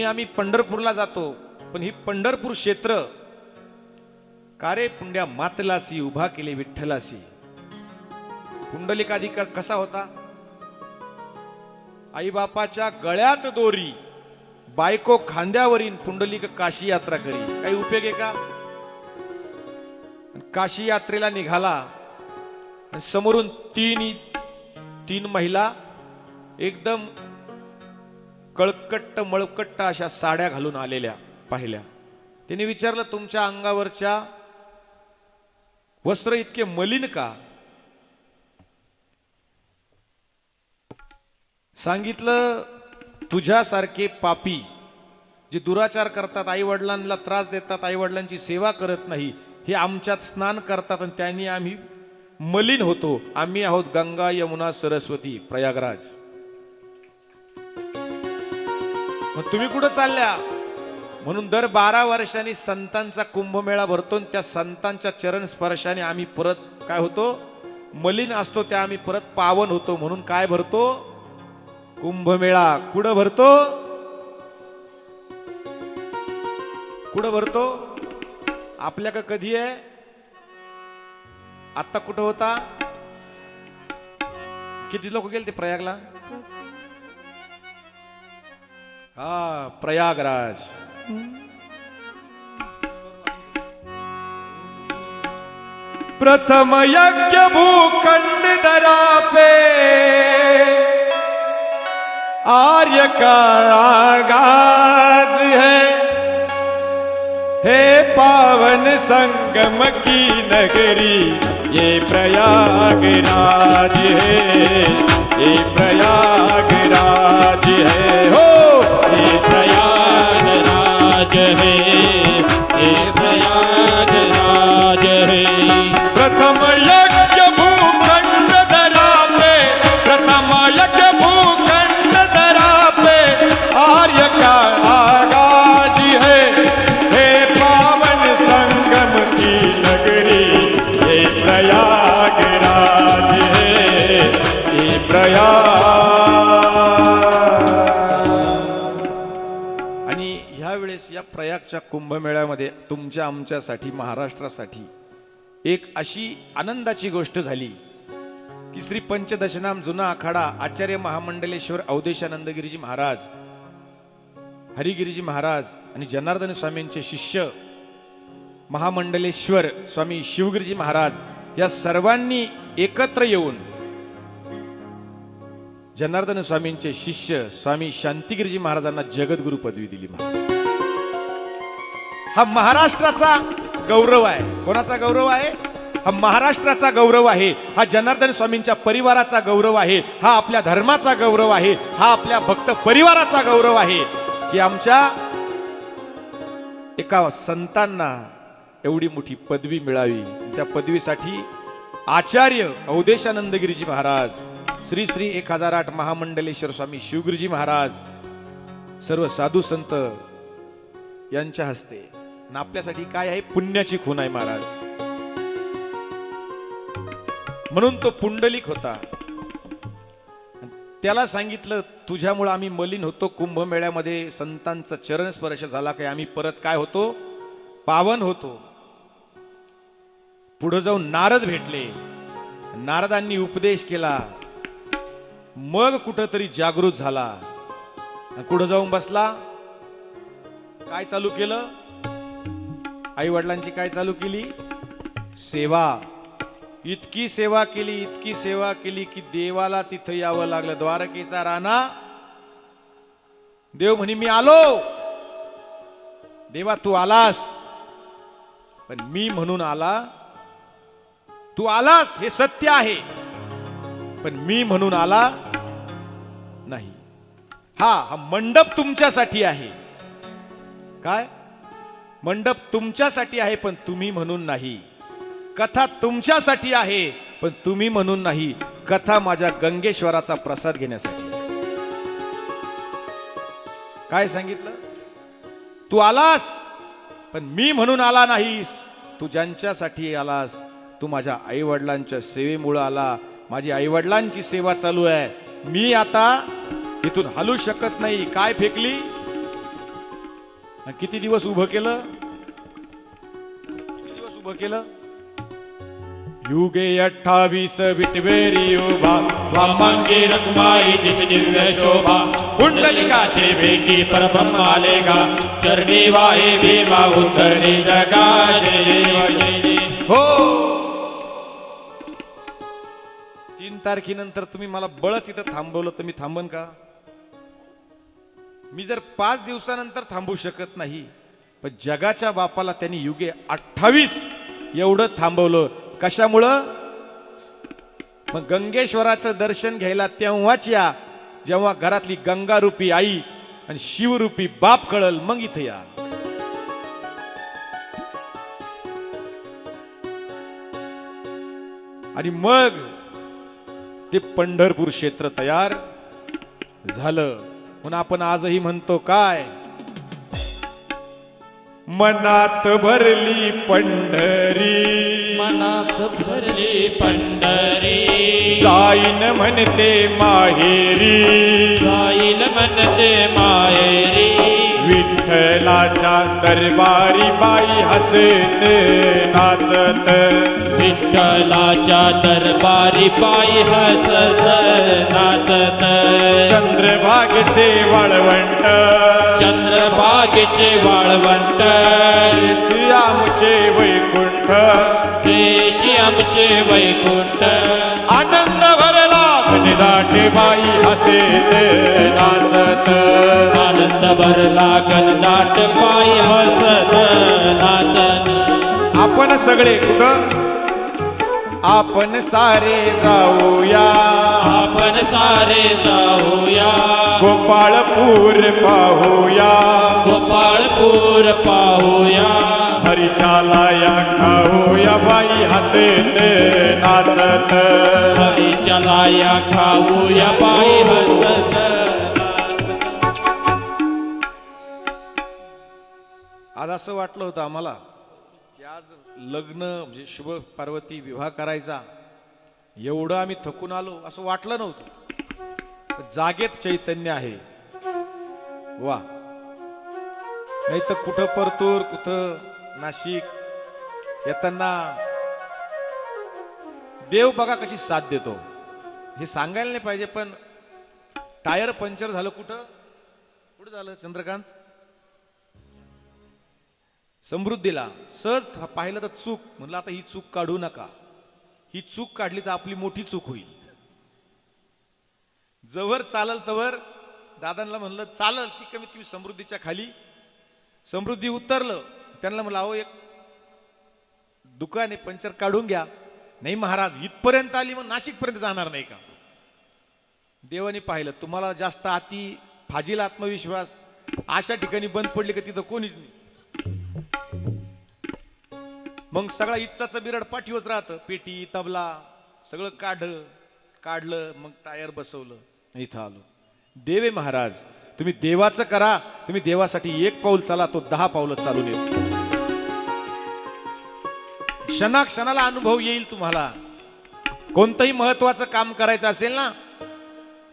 आम्ही पंढरपूरला जातो, पण ही पंढरपूर क्षेत्र कारे पुंड्या मातलासी उभा केले विठ्ठलासी. पुंडलिकाधिक कसा होता? आई बापाच्या गळ्यात दोरी, बायको खांद्यावरील, पुंडलिक काशी यात्रा करी. काही उपयोग आहे का? काशी यात्रेला निघाला, समोरून तीन महिला एकदम कळकट्ट मळकट्ट अशा साड्या घालून आलेल्या पाहिल्या. त्यांनी विचारलं, तुमच्या अंगावरच्या वस्त्र इतके मलिन का? सांगितलं, तुझ्यासारखे पापी जे दुराचार करतात, आई वडिलांना त्रास देतात, आई वडिलांची सेवा करत नाही, हे आमच्यात स्नान करतात आणि त्यांनी आम्ही मलिन होतो. आम्ही आहोत गंगा यमुना सरस्वती प्रयागराज. मग तुम्ही कुठं चालल्या? म्हणून दर 12 वर्षांनी संतांचा कुंभमेळा भरतो. त्या संतांच्या चरण स्पर्शाने आम्ही परत काय होतो? मलिन असतो त्या आम्ही परत पावन होतो. म्हणून काय भरतो? कुंभमेळा. कुठं भरतो? कुठं भरतो? आपल्या का कधी आहे? आता कुठं होता? किती लोक गेले ते प्रयागला? प्रयागराज. प्रथम यज्ञ भूखंड दरा पे आर्य का आगाज है. हे पावन संगम की नगरी ये प्रयागराज है. ये प्रयागराज है. हो, ये प्रयागराज है. ये प्रयागराज है. प्रथम यज्ञ भूखंड दरा पे, प्रथम यज्ञ भूखंड दरा पे आर्य का आगाज है. हे पावन संगम की नगरी ये प्रयागराज है. ये प्रयाग. आणि ह्या वेळेस या प्रयागच्या कुंभमेळ्यामध्ये कुंभमेळ्यामध्ये तुमच्या आमच्यासाठी महाराष्ट्रासाठी एक अशी आनंदाची गोष्ट झाली की श्री पंचदशनाम जुना आखाडा आचार्य महामंडलेश्वर अवधेशानंदगिरीजी महाराज, हरिगिरीजी महाराज आणि जनार्दन स्वामींचे शिष्य महामंडलेश्वर स्वामी शिवगिरीजी महाराज या सर्वांनी एकत्र येऊन जनार्दन स्वामींचे शिष्य स्वामी शांतिगिरीजी महाराजांना जगद्गुरु पदवी दिली. हा महाराष्ट्राचा गौरव आहे. कोणाचा गौरव आहे? हा महाराष्ट्राचा गौरव आहे. हा जनार्दन स्वामींच्या परिवाराचा गौरव आहे. हा आपल्या धर्माचा गौरव आहे. हा आपल्या भक्त परिवाराचा गौरव आहे की आमच्या एका संतांना एवढी मोठी पदवी मिळावी. त्या पदवीसाठी आचार्य अवधेशानंदगिरीजी महाराज, श्री श्री 1008 महामंडलेश्वर स्वामी शिवगिरीजी महाराज, सर्व साधू संत यांच्या हस्ते. आणि आपल्यासाठी काय आहे? पुण्याची खून आहे महाराज. म्हणून तो पुंडलिक होता. त्याला सांगितलं तुझ्यामुळे आम्ही मलिन होतो. कुंभमेळ्यामध्ये संतांचा चरण स्पर्श झाला काय आम्ही परत काय होतो? पावन होतो. पुढे जाऊन नारद भेटले. नारदांनी उपदेश केला. मग कुठंतरी जागृत झाला. पुढे जाऊन बसला. काय चालू केलं? आई वडिलांची काय चालू केली? सेवा. इतकी सेवा केली, इतकी सेवा केली की देवाला तिथं यावं लागलं. द्वारकेचा राणा देव म्हणे मी आलो. देवा तू आलास, पण मी म्हणून आला. तू आलास हे सत्य आहे, पण मी म्हणून आला नाही. हा मंडप तुमच्यासाठी आहे. काय? मंडप तुमच्यासाठी आहे, पण तुम्ही म्हणून नाही. कथा तुमच्यासाठी आहे, पण तुम्ही म्हणून नाही. कथा माझ्या गंगेश्वराचा प्रसाद घेण्यासाठी. काय सांगितलं? तू आलास, पण मी म्हणून आला नाहीस. तू ज्यांच्यासाठी आलास, तू माझ्या आई वडिलांच्या सेवेमुळे आला. माझी आई वडिलांची सेवा चालू आहे. मी आता इथून हलू शकत नाही. काय फेकली? किती दिवस उभं केलं? किती दिवस उभं केलं? युगे 28 विटवेरी उभा, वामांगी रखमाई दिस दिव्य शोभा, पुंडलिकाचे भेटी परब्रह्म आलेगा, चरणी वाहे भीमा उद्धरी जगा. जय देव जय देव. हो. 3 तारखेनंतर तुम्ही मला बळच इथं थांबवलं तर मी थांबन का? मी जर 5 दिवसानंतर थांबू शकत नाही, पण जगाच्या बापाला त्यांनी युगे 28 एवढं थांबवलं. कशामुळं? मग गंगेश्वराचं दर्शन घ्यायला तेव्हाच या, जेव्हा घरातली गंगारूपी आई आणि शिवरूपी बाप कळल, मग इथं या. आणि मग ते पंढरपूर क्षेत्र तयार झालं. म्हणून आपण आजही म्हणतो काय? मनात भरली पंढरी, मनात भरली पंढरी, जाईन म्हणते माहेरी, जाईल म्हणते माहेरी. विठ्ठलाच्या दरबारी बाई हसत नाचत, विठ्ठलाच्या दरबारी पायी हसत नाचत. चंद्रभागेचे वाळवंट, चंद्रभागेचे वाळवंट, आमचे वैकुंठ, तेची आमचे वैकुंठ. आनंद भरला दाटे बाई हसत नाचत. आनंद भरला दाट पायी हसत नाचत. आपण सगळे कुठं? आपण सारे जाऊया, आपण सारे जाऊया, गोपाळपूर पाहूया, गोपाळपूर पाहूया. हरीच्या लाया खाऊया बाई हसत नाचत. हरीच्या लाया खाऊया बाई हसत. आज असं वाटलं होतं आम्हाला की आज लग्न म्हणजे शुभ पार्वती विवाह करायचा, एवढं आम्ही थकून आलो असं वाटलं नव्हतं. जागेत चैतन्य आहे. वा. नाही तर कुठं परतूर, कुठं नाशिक येताना देव बघा कशी साथ देतो हे सांगायला नाही पाहिजे, पण टायर पंक्चर झालं कुठं कुठं झालं चंद्रकांत? समृद्धीला. सहज पाहिलं तर चूक, म्हणलं आता ही चूक काढू नका, ही चूक काढली तर आपली मोठी चूक होईल. जवळ चालल तवर दादांना म्हणलं चालल ती कमीत कमी समृद्धीच्या खाली. समृद्धी उतरलं, त्यांना म्हणलं अहो एक दुकान आहे पंक्चर काढून घ्या. नाही महाराज इथपर्यंत आली मग नाशिक पर्यंत जाणार नाही का? देवाने पाहिलं तुम्हाला जास्त अति फाजील आत्मविश्वास अशा ठिकाणी बंद पडली का तिथं कोणीच नाही. मग सगळा इच्छाचं बिरड पाठीवच राहतं, पेटी तबला सगळं काढलं, मग टायर बसवलं, इथं आलो. देवे महाराज तुम्ही देवाचं करा, तुम्ही देवासाठी एक पाऊल चाला तो 10 पावलं चालून येतो. क्षणाक्षणाला अनुभव येईल तुम्हाला. कोणतंही महत्वाचं काम करायचं असेल ना,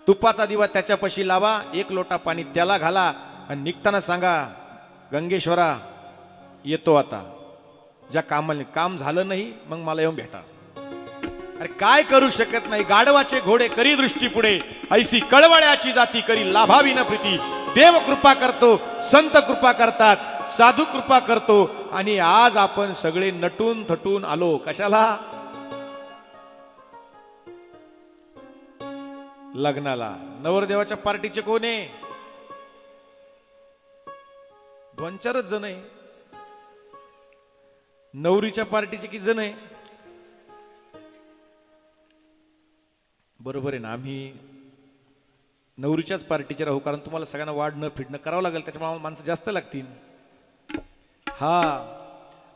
तुपाचा दिवा त्याच्यापाशी लावा, 1 लोटा पाणी त्याला घाला आणि निघताना सांगा गंगेश्वरा येतो आता. ज्या कामाने काम झालं नाही मग मला येऊन भेटा. अरे काय करू शकत नाही, गाढवाचे घोडे करी दृष्टी पुढे, ऐसी कळवळ्याची जाती करी लाभावी न प्रीती. देव कृपा करतो, संत कृपा करतात, साधू कृपा करतो. आणि आज आपण सगळे नटून थटून आलो कशाला? लग्नाला. नवरदेवाच्या पार्टीचे कोण आहे? 2-4 जण आहे. नवरीच्या पार्टीचे किती जण आहे? बरोबर आहे ना, आम्ही नवरीच्याच पार्टीचे राहू, कारण तुम्हाला सगळ्यांना वाढणं फिरणं करावं लागेल, त्याच्यामुळे माणसं जास्त लागतील. हा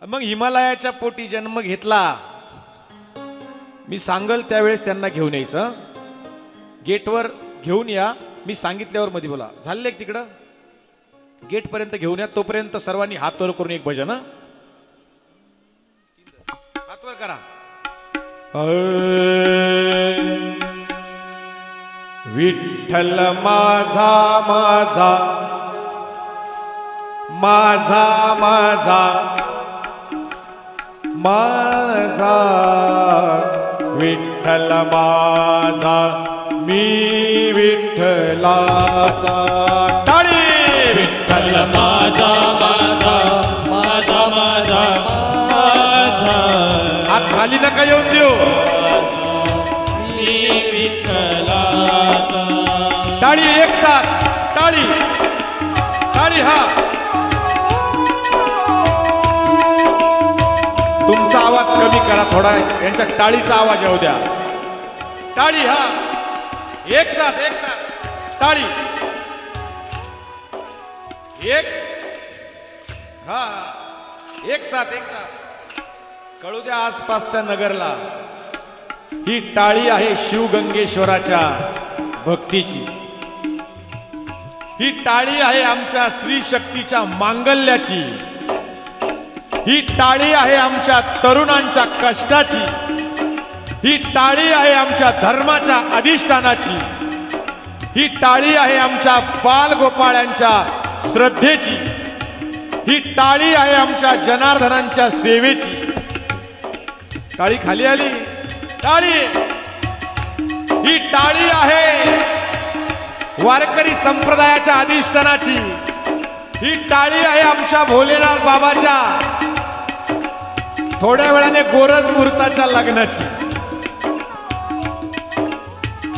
मग हिमालयाच्या पोटी जन्म घेतला, मी सांगल त्यावेळेस त्यांना घेऊन यायचं. गेटवर घेऊन या, मी सांगितल्यावर मध्ये बोला. झाले तिकडं गेट पर्यंत घेऊन या, तोपर्यंत सर्वांनी हात वर करून एक भजन. हात वर करा. विठ्ठल माझा माझा माझा माझा माझा विठ्ठल माझा मी विठ्ठलाचा. टाळी. विठ्ठल माझा माझा माझा माझा माझा. हात खाली नका येऊन देऊ. मी विठ्ठलाचा. टाळी एक साथ. टाळी टाळी. हा तुमचा आवाज कमी करा थोडा, यांच्या टाळीचा आवाज येऊ द्या. टाळी. हा एक साथ एक साथ. टाळी. एक. हा एक साथ एक साथ. कळू द्या आसपासच्या नगरला, ही टाळी आहे शिवगंगेश्वराच्या भक्तीची. ही टाळी आहे आमच्या स्त्री शक्तीच्या मांगल्याची. ही टाळी आहे आमच्या तरुणांच्या कष्टाची. ही टाळी आहे आमच्या धर्माच्या अधिष्ठानाची. ही टाळी आहे आमच्या बालगोपाळांच्या श्रद्धेची. ही टाळी आहे आमच्या जनार्दनांच्या सेवेची. टाळी खाली आली. टाळी. ही टाळी आहे वारकरी संप्रदायाच्या अधिष्ठानाची. ही टाळी आहे आमच्या भोलेनाथ बाबाच्या थोड्या वेळाने गोरज मुहूर्ताच्या लग्नाची.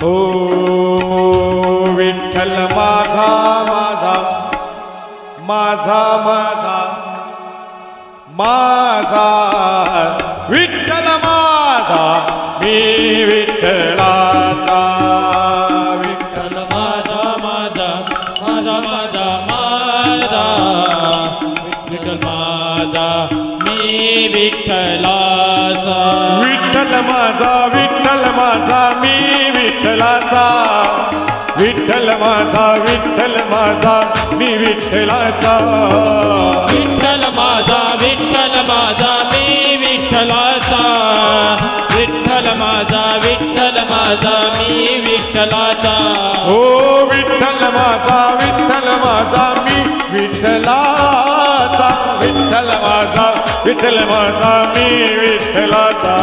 ओ विठ्ठल माझा माझा माझा माझा माझा विठ्ठल माझा मी विठ्ठलाचा. विठ्ठल माझा माझा माझा माझा माझा. विठ्ठल माझा मी विठ्ठलाचा. विठ्ठल माझा मी विठ्ठलाचा. विठ्ठल माझा मी विठ्ठलाचा. विठ्ठल माझा मी विठ्ठलाचा. विठ्ठल माझा मी विठ्ठलाचा. हो विठ्ठल माझा मी विठ्ठलाचा. विठ्ठल माझा मी विठ्ठलाचा,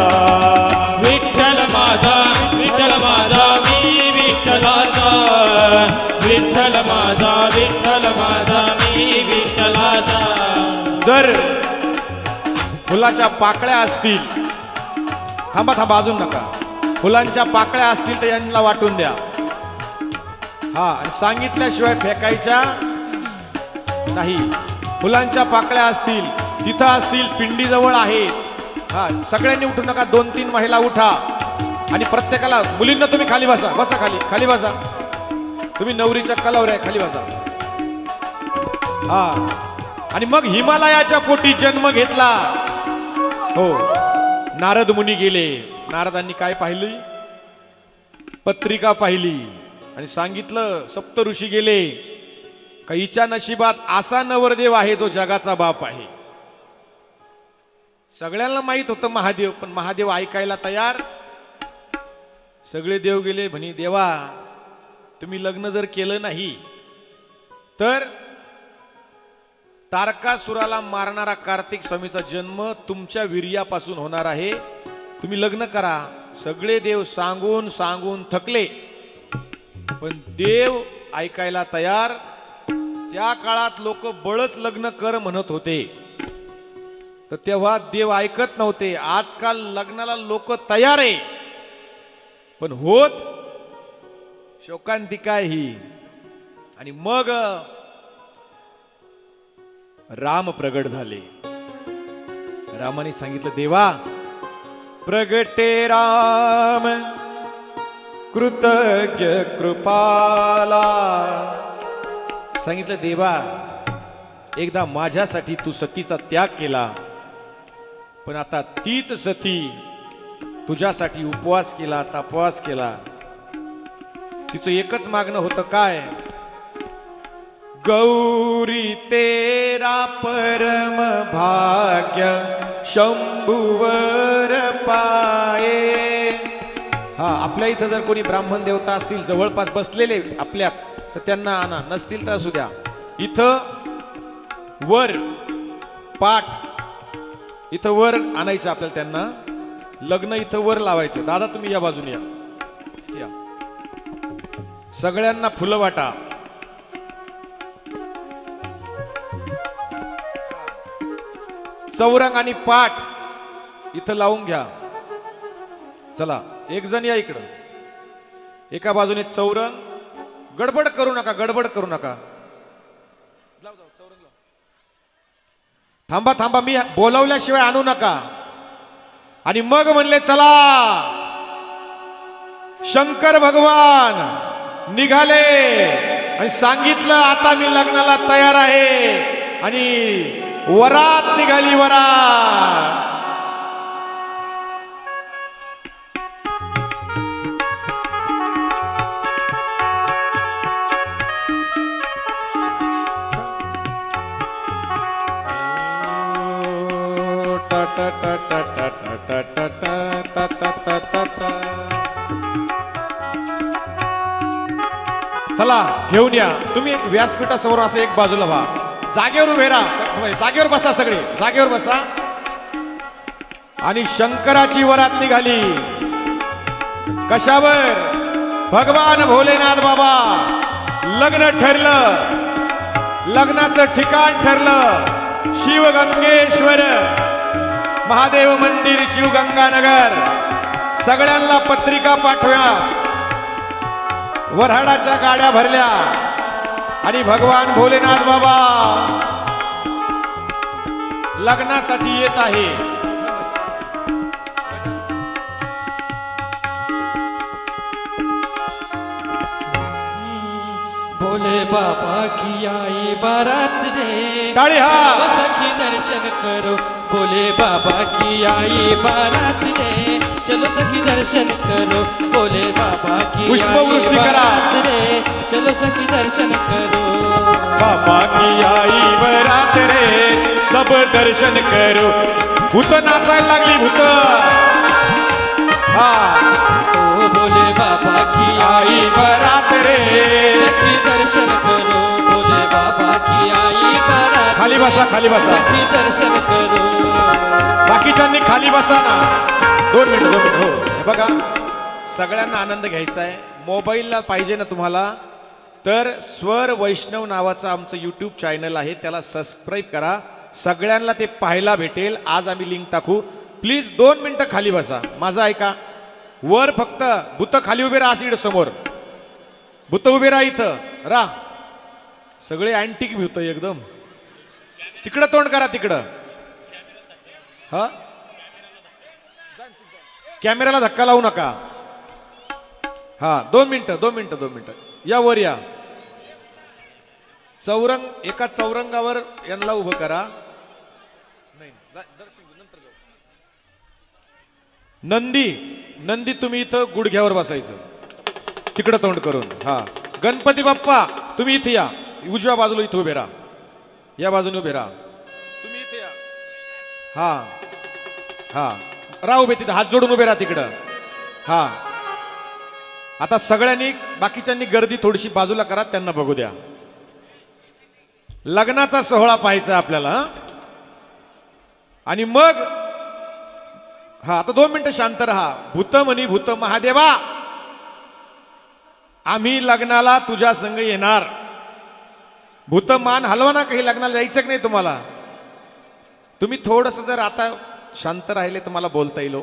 विठ्ठल माझा विठ्ठल माझा मी विठ्ठलाचा, विठ्ठल माझा विठ्ठल माझा मी विठ्ठलाचा. जर फुलाच्या पाकळ्या असतील, थांबा थांबा अजून नका, फुलांच्या पाकळ्या असतील तर यांना वाटून द्या. हा, आणि सांगितल्याशिवाय फेकायच्या नाही. फुलांच्या पाकळ्या असतील, तिथं असतील, पिंडीजवळ आहेत. हा, सगळ्यांनी उठू नका, 2-3 महिला उठा आणि प्रत्येकाला, मुलींना तुम्ही खाली बसा, बसा खाली, खाली बसा. तुम्ही नवरीच्या कलावर आहे, खाली बसा. हा, आणि मग हिमालयाच्या पोटी जन्म घेतला. हो, नारद मुनी गेले. नारदांनी काय पाहिली? पत्रिका पाहिली आणि सांगितलं, सप्त ऋषी गेले का हिच्या नशिबात असा नवरदेव आहे जो जगाचा बाप आहे. सगळ्यांना माहित होतं महादेव, पण महादेव ऐकायला तयार. सगळे देव गेले, म्हणे देवा तुम्ही लग्न जर केलं नाही तर तारकासुराला मारणारा कार्तिक स्वामीचा जन्म तुमच्या वीर्यापासून होणार आहे, तुम्ही लग्न करा. सगळे देव सांगून सांगून थकले, पण देव ऐकायला तयार. त्या काळात लोक बळच लग्न कर म्हणत होते, तर तेव्हा देव ऐकत नव्हते. आजकाल लग्नाला लोक तयार आहे, पण होत शोकांतिका ही. आणि मग राम प्रगट झाले. रामाने सांगितलं, देवा प्रगटे राम कृतज्ञ कृपाला. सांगितलं, देवा एकदा माझ्यासाठी तू सतीचा त्याग केला, पण आता तीच सती तुझ्यासाठी उपवास केला, तपवास केला. तिचं एकच मागणं होतं, काय? गौरी तेरा परम भाग्य शंभुवर पाये. हा, आपल्या इथं जर कोणी ब्राह्मण देवता असतील जवळपास बसलेले आपल्यात, तर त्यांना आणा, नसतील तर असू द्या. इथं वर पाठ, इथं वर आणायचं आपल्याला, त्यांना लग्न इथं वर लावायचं. दादा तुम्ही या बाजूने या. सगळ्यांना फुलं वाटा. चौरंग आणि पाठ इथं लावून घ्या. चला एक जण या इकडं, एका बाजूने चौरंग. गडबड करू नका, गडबड करू नका. थांबा थांबा, मी बोलावल्याशिवाय आणू नका. आणि मग म्हणले, चला शंकर भगवान निघाले आणि सांगितलं, आता मी लग्नाला तयार आहे. आणि वरात निघाली, वरात. चला घेऊन या. तुम्ही व्यासपीठासमोर असं एक बाजूला व्हा, जागेवर उभे राहा, जागेवर बसा, सगळे जागेवर बसा. आणि शंकराची वरात निघाली. कशावर? भगवान भोलेनाथ बाबा. लग्न ठरलं, लग्नाचं ठिकाण ठरलं, शिवगंगेश्वर महादेव मंदिर, शिवगंगानगर. सगळ्यांना पत्रिका पाठव्या. वऱ्हाडाच्या गाड्या भरल्या आणि भगवान भोलेनाथ बाबा लग्नासाठी येत आहे. भोले बाबा की आई बारात रे, टाळी हा. सखी दर्शन करो. भोले बाबा की आई बारात रे, चलो सखी दर्शन करो. भोले बाबा की पुष्पवृष्टी आई करा. बारात रे, चलो सखी दर्शन करो. बाबा की आई बरात रे, सब दर्शन करो. भूत नाचायला लागली, भूत. हा, ओ भोले बाबा की आई बरात रे. सखी दर्शन करो. भोले बाबा की आई बारात खाली बसा, खाली बसा. सखी दर्शन करू. बाकीच्यांनी खाली बसा ना. 2 मिनिट 2 मिनिट. हो हे बघा, सगळ्यांना आनंद घ्यायचा आहे. मोबाईलला पाहिजे ना तुम्हाला, तर स्वर वैष्णव नावाचं आमचं यूट्यूब चॅनल आहे, त्याला सबस्क्राईब करा. सगळ्यांना ते पाहायला भेटेल. आज आम्ही लिंक टाकू. प्लीज 2 मिनिटं खाली बसा. माझं ऐका. वर फक्त भूत खाली उभे राहा. इकडे समोर भूत उभे राहा. इथं राहा. सगळे अँटिक भूत एकदम. तिकडं तोंड करा. तिकडं हा, कॅमेराला धक्का लावू नका. हा 2 मिनिटं 2 मिनिटं 2 मिनिटं. या वर या. चौरंग, एका चौरंगावर यांना उभं करा. नाही दर्शन घेऊ, नंतर जाऊ. नंदी, नंदी तुम्ही इथं गुडघ्यावर बसायचं, तिकडं तोंड करून. हा गणपती बाप्पा तुम्ही इथे या. उजव्या बाजूला इथं उभे राहा. या बाजूने उभे राहा. तुम्ही इथे या. हा हा राहा उभे तिथं. हात जोडून उभे राहा तिकडं. हा आता सगळ्यांनी, बाकीच्यांनी गर्दी थोडीशी बाजूला करा, त्यांना बघू द्या. लग्नाचा सोहळा पाहायचा आपल्याला. हं? आणि मग हा आता 2 मिनिटं शांत राहा. भूत म्हणी भूत महादेवा, आम्ही लग्नाला तुझ्या संग येणार. भूत मान हलवा ना. काही लग्नाला जायचं की नाही तुम्हाला? तुम्ही थोडस जर आता शांत राहिले तर मला बोलता येईल.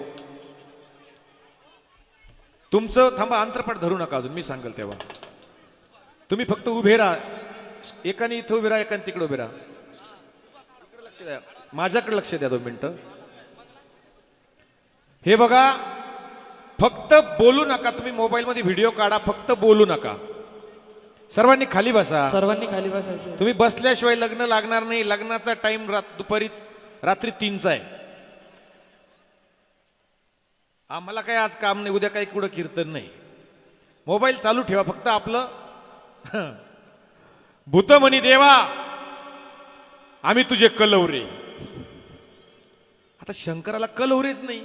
तुमचं थांबा, अंतरपट धरू नका अजून, मी सांगेल तेव्हा. तुम्ही फक्त उभे राहा. एकाने इथं उभे राहा, एकाने तिकडे उभे राहा. लक्ष द्या, माझ्याकडे लक्ष द्या 2 मिनिटं. हे बघा, फक्त बोलू नका. तुम्ही मोबाईल मध्ये व्हिडिओ काढा, फक्त बोलू नका. सर्वांनी खाली बसा. सर्वांनी खाली बसायचं. तुम्ही बसल्याशिवाय लग्न लागणार नाही. लग्नाचा टाइम दुपारी रात्री 3चा आहे. आम्हाला काही आज काम नाही, उद्या काही कुठं कीर्तन नाही. मोबाईल चालू ठेवा फक्त आपलं. भूत म्हणी देवा, आम्ही तुझे कलवरे. आता शंकराला कलवरेच नाही.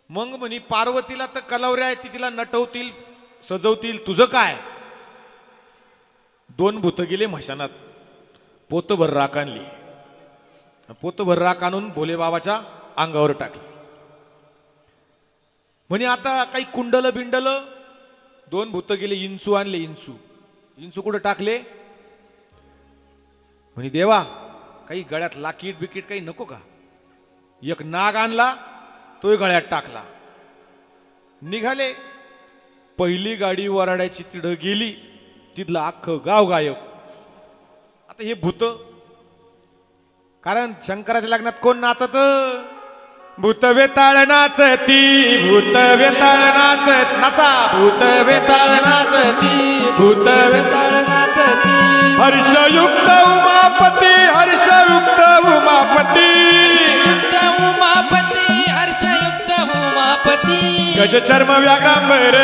मग म्हणी पार्वतीला तर कलवरे आहेत, ती तिला नटवतील, सजवतील. तुझं काय? 2 भूत गेले मशानात. पोतभर राख आणली. पोतभर राख आणून भोले बाबाच्या अंगावर टाकली. म्हणे आता काही कुंडल बिंडल. 2 भूत गेले, इंचू आणले. इंचू इंचू कुठं टाकले? म्हणे देवा, काही गळ्यात लाकीट बिकीट काही नको का? एक नाग आणला, तोही गळ्यात टाकला. निघाले. पहिली गाडी वराड्याची तिथं गेली, तिथलं अख्खं गाव गायब. आता हे भूत, कारण शंकराच्या लग्नात कोण नाचत? भूत वेताळ नाचती, भूत वेताळ नाचत. नाचा. भूत वेताळ नाचती, भूत वेताळ नाचती. हर्षयुक्त उमापती, हर्षयुक्त उमापती, उमापती, हर्षयुक्त उमापती. गज चर्म व्याघ्रांबर,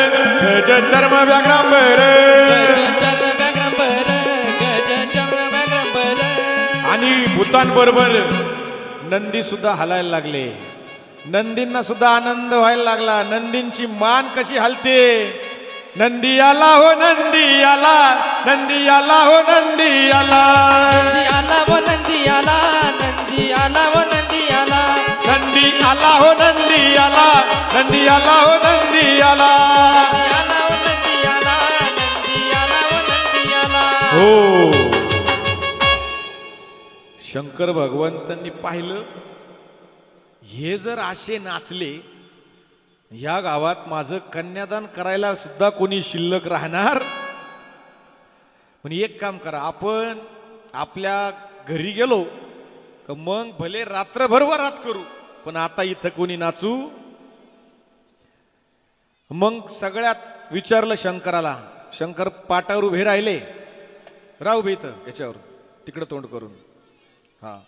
गज चर्म व्याघ्रांबर, गज चर्म व्याघ्रांबर, गज चर्म व्याघ्रांबर. आणि भूतांबरोबर नंदी सुद्धा हलायला लागले. नंदींना सुद्धा आनंद व्हायला लागला. नंदींची मान कशी हलते. नंदी आला हो, नंदी आला, नंदी आला हो, नंदी आला, नंदी आला व नंदी आला, नंदी आला व नंदी आला. नंदी आला हो, नंदी आला, नंदी आला हो, नंदी आला. नंदी आला व नंदी आला, नंदी आला व नंदी आला. हो, शंकर भगवंतांनी पाहिलं, हे जर असे नाचले, ह्या गावात माझं कन्यादान करायला सुद्धा कोणी शिल्लक राहणार. पण एक काम करा, आपण आपल्या घरी गेलो तर मग भले रात्रभर वरात करू, पण आता इथं कोणी नाचू. मग सगळ्यात विचारलं शंकराला. शंकर पाटावर उभे राहिले. राहू बे इथं याच्यावर, तिकडं तोंड करून. हा,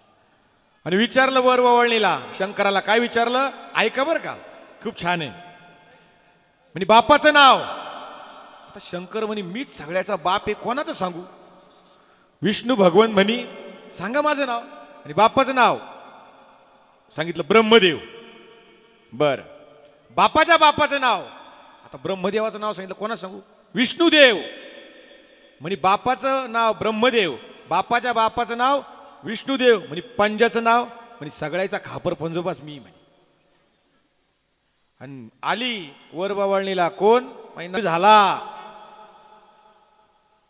आणि विचारलं वर ववळणीला शंकराला. काय विचारलं ऐका बरं का, खूप छान आहे. म्हणजे बापाचं नाव. आता शंकर म्हणे मीच सगळ्याचा बाप आहे, कोणाचं सांगू? विष्णू भगवंत म्हणी सांगा माझं नाव. आणि बापाचं नाव सांगितलं ब्रह्मदेव. बर, बापाच्या बापाचं नाव. आता ब्रह्मदेवाचं नाव सांगितलं, कोणा सांगू? विष्णुदेव. म्हणे बापाचं नाव ब्रह्मदेव, बापाच्या बापाचं नाव विष्णुदेव म्हणे पंजाचं नाव म्हणे सगळ्याचा खापर पंजोबाच मी म्हणे. आणि आली वर बावळणीला कोण महिना झाला,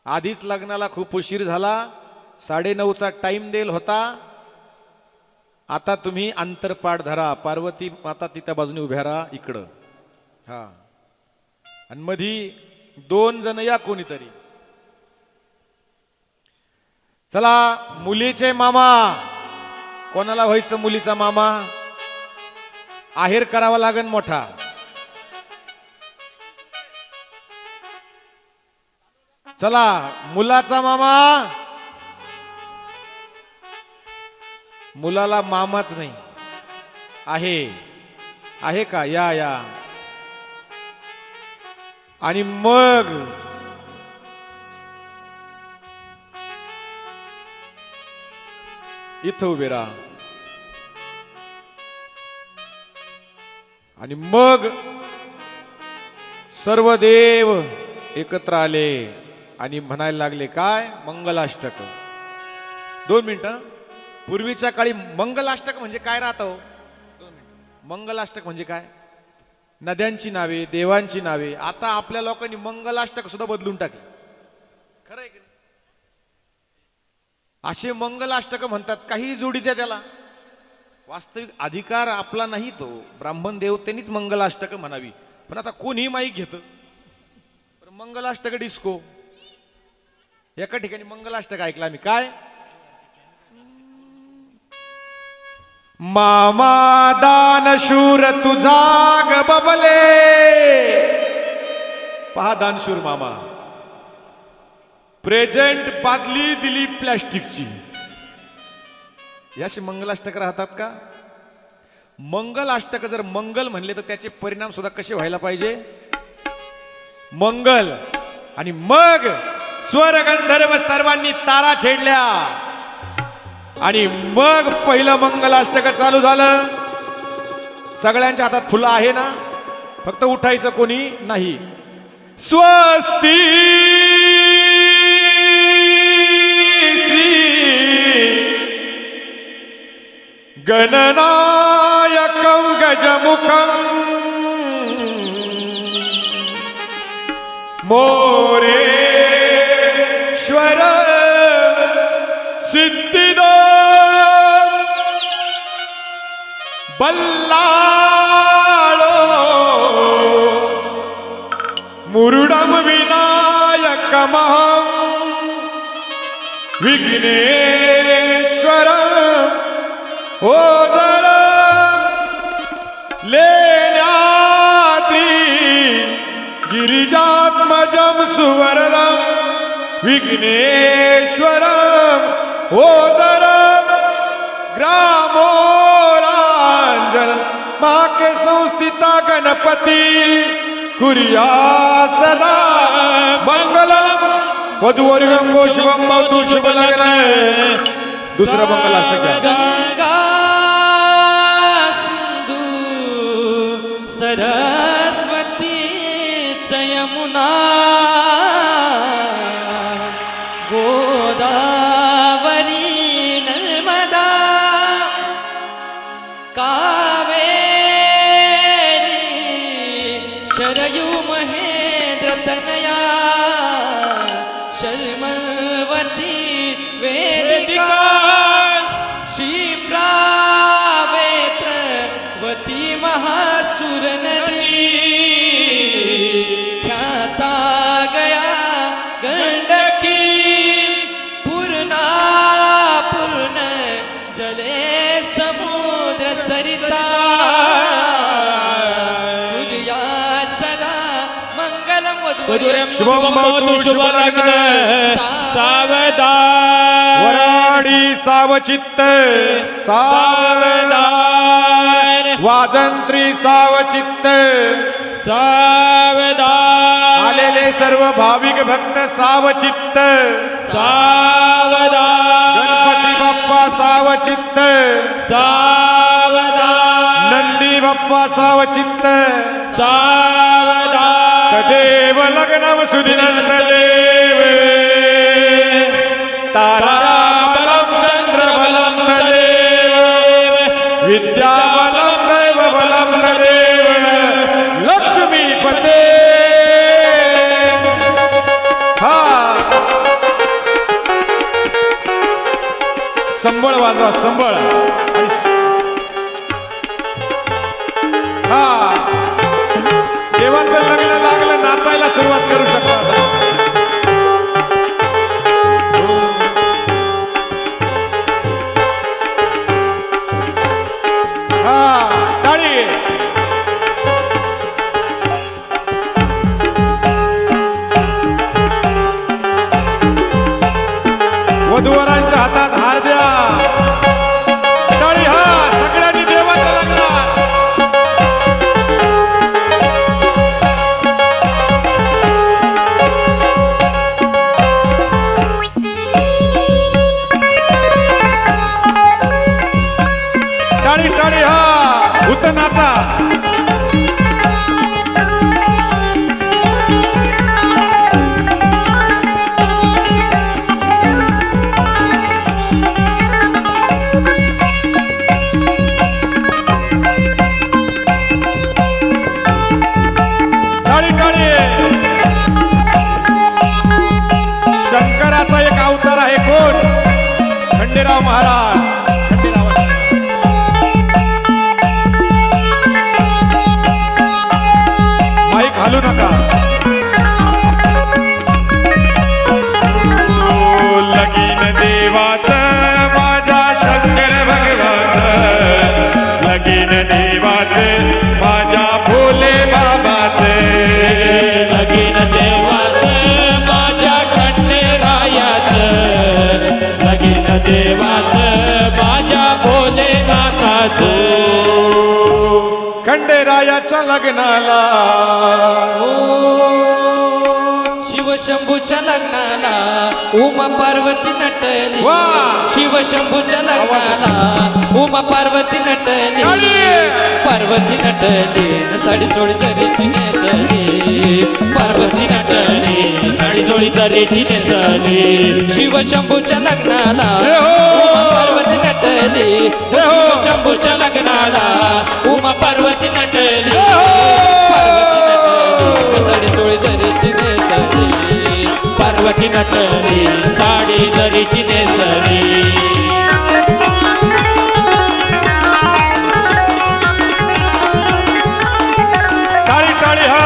आधीच लग्नाला खूप उशीर झाला, 9:30चा टाइम देल होता. आता तुम्ही अंतरपाठ धरा, पार्वती माता तिच्या बाजूने उभ्या राहा इकडं. हा आणि मधी 2 जण या कोणीतरी. चला मुलीचे मामा, कोणाला व्हायचं मुलीचा मामा? आहेर करावा लागेल मोठा. चला मुलाचा मामा. मुलाला मामाच नाही आहे का? या या. आणि मग इथं उभे राहा. आणि मग सर्व देव एकत्र आले आणि म्हणायला लागले काय? मंगलाष्टक. 2 मिनिटं. पूर्वीच्या काळी मंगलाष्टक म्हणजे काय राहतं? 2 मिनिटं. मंगलाष्टक म्हणजे काय? नद्यांची नावे, देवांची नावे. आता आपल्या लोकांनी मंगलाष्टक सुद्धा बदलून टाकले. खरं आहे की नाही? असे मंगलाष्टक म्हणतात, काही जोडी द्या त्याला. वास्तविक अधिकार आपला नाही तो. ब्राह्मण देवतेनीच मंगलाष्टक म्हणावी. पण आता कोणी माईक घेतं? मंगलाष्टक डिस्को. एका ठिकाणी मंगलाष्टक ऐकला आम्ही. काय? मामा दानशूर तुझा ग बबले. पहा दानशूर मामा. प्रेझेंट बादली दिली प्लॅस्टिकची. याशी मंगलाष्टक राहतात का? मंगलाष्टक जर मंगल म्हणले तर त्याचे परिणाम सुद्धा कसे व्हायला पाहिजे? मंगल. आणि मग स्वर गंधर्व सर्वांनी तारा छेडल्या आणि मग पहिलं मंगलाष्टक चालू झालं. सगळ्यांच्या हातात फुलं आहे ना, फक्त उठायचं कोणी नाही. स्वस्ती गणनायकं गजमुखं मोरेश्वर सिद्धिदो बल्लाळो मुरुडम विनायकमहं विघ्नेश्वरं ओदर लेण्याद्री गिरिजात्मजं सुवरदं विघ्नेश्वरं ओदर ग्रामोरांजन माके संस्थिता गणपती कुर्या सदा मंगलम. वधूवरगंगो शुभम भवतु शुभ लग्न. दुसरं मंगलाष्टक घ्या. गंगा सिंधू सरस्वती च यमुना गोदावरी नर्मदा कावेरी शरयू महेंद्र तनया शर्मवती वेदिका क्षिप्रावेत्रवती महासुर नदी ख्याता गया गंडकी पूर्णा पूर्ण जले समुद्र सरिता तुझ्या सदा मंगलम वधूवरं शुभम भवतु शुभ लग्न. सावधान वराडी सावचित्त सावधान वाजंत्री सावचित्त. सावधान आलेले सर्व भाविक भक्त सावचित्त. सावधान गणपती बाप्पा सावचित्त. सावधान नंदी बाप्पा सावचित्त. सावधान तदेव लग्नम सुदिनंद देव तारा बलम चंद्र विद्याबलं दैवबलं तदेव लक्ष्मीपते हा संबळ वाजवा संबळ हा देवाचं लग्न लागलं नाचायला सुरुवात करू शकता आता. हा टाळी वधूवरांच्या हातात हार द्या टाळी हा सगळ्यांनी देवाच्या लग्नात टाळी टाळी हा भूतनाचा टाळी टाळी शंकराचा एक अवतार आहे कोण खंडेराव महाराज खंडेराव माईक घालू नका लगीन देवाच माझ्या शंकर भगवान लगीन देवाच माझ्या भोले बाबाच लगीन देवाच माझ्या खंडेरायाच लगीन देवाच माझ्या भोलेनाथाच खंडेरायाच्या लग्नाला शिवशंभूच्या लग्नाला उमा पार्वती नटली वा! शिवशंभूच्या लग्नाला उमा पार्वती नटली टाळी! पार्वती नटली न साडी चोळी जरीची नेसली पार्वती नटली साडी चोळी तरीची नेसली शिवशंभूच्या लग्नाला जय हो! उमा पार्वती नटली जय हो! शिवशंभूच्या लग्नाला उमा पार्वती नटली जय हो! पार्वती नटली न साडी चोळी जरीची नेसली पार्वती नटली साडी जरीची नेसली टाळी टाळी हा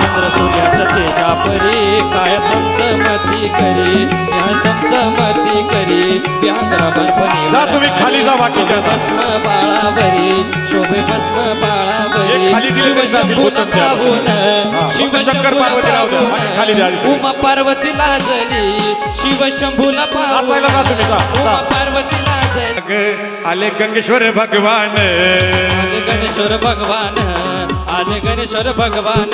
चंद्र सूर्याचं तेजा परी काय चमचमती करी या चमचमती करी व्यांद्रा बर्फणी जा तुम्ही खाली जा बाकीच्या आता. भस्म बाळावरी शोभे भस्म एक बाळावरी खाली दिलं तरी चालतील, शिवशंभूला भूतन द्या. पाहून हा, फक्त शंकर पार्वती राहू द्या. बाकी खाली द्या आधी सगळे. उमा पार्वती लाजली शिवशंभूला पाहून नाचायला जा तुम्ही, जा, जा. उमा पार्वती लाजली आले गंगेश्वर भगवान आले गणेश्वर भगवान आले गणेश्वर भगवान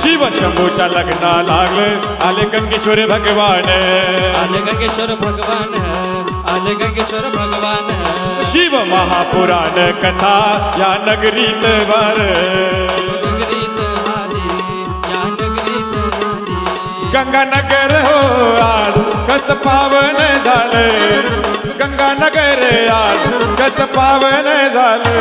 शिव शंभूच्या लग्ना लागलं आले गंगेश्वर भगवान आले गंगेश्वर भगवान आले गंगेश्वर भगवान शिव महापुराण कथा या नगरीत वार नगरीत आली या नगरीत आली गंगानगर हो आज कस पावन झालं गंगानगर आज कस पावन झालं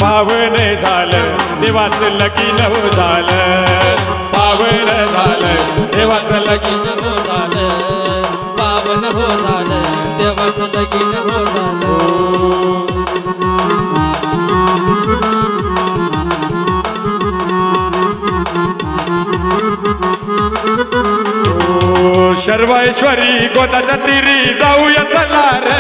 पावन झालं देवाचं लगीन हो झालं पावन झालं देवाचं लगीन लगीन हो झालं पावन हो झालं देवाचं लगीन हो झालं शर्वाईश्वरी गोदाच्या तिरी जाऊया चला रे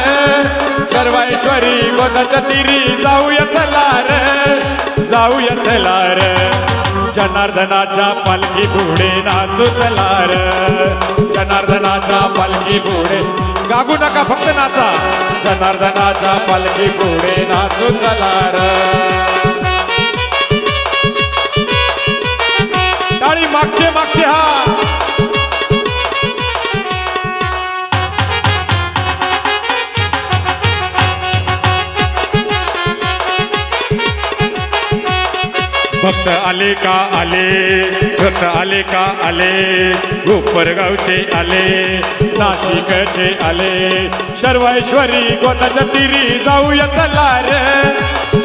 शर्वाईश्वरी गोदाच्या तिरी जाऊया चला रे जाऊया चला रे जनार्दनाच्या पालखी पुढे नाचू चला रे जनार्दनाच्या पालखी पुढे गागू नका फक्त नाचा जनार्दनाच्या पालखी पुढे नाचू चला रे टाळी मागचे मागचे हा भक्त आले का आले, भक्त आले का आले, कोपरगावचे आले, नाशिकचे आले, सर्वेश्वरी गोदाच्या तिरी जाऊया चला रे,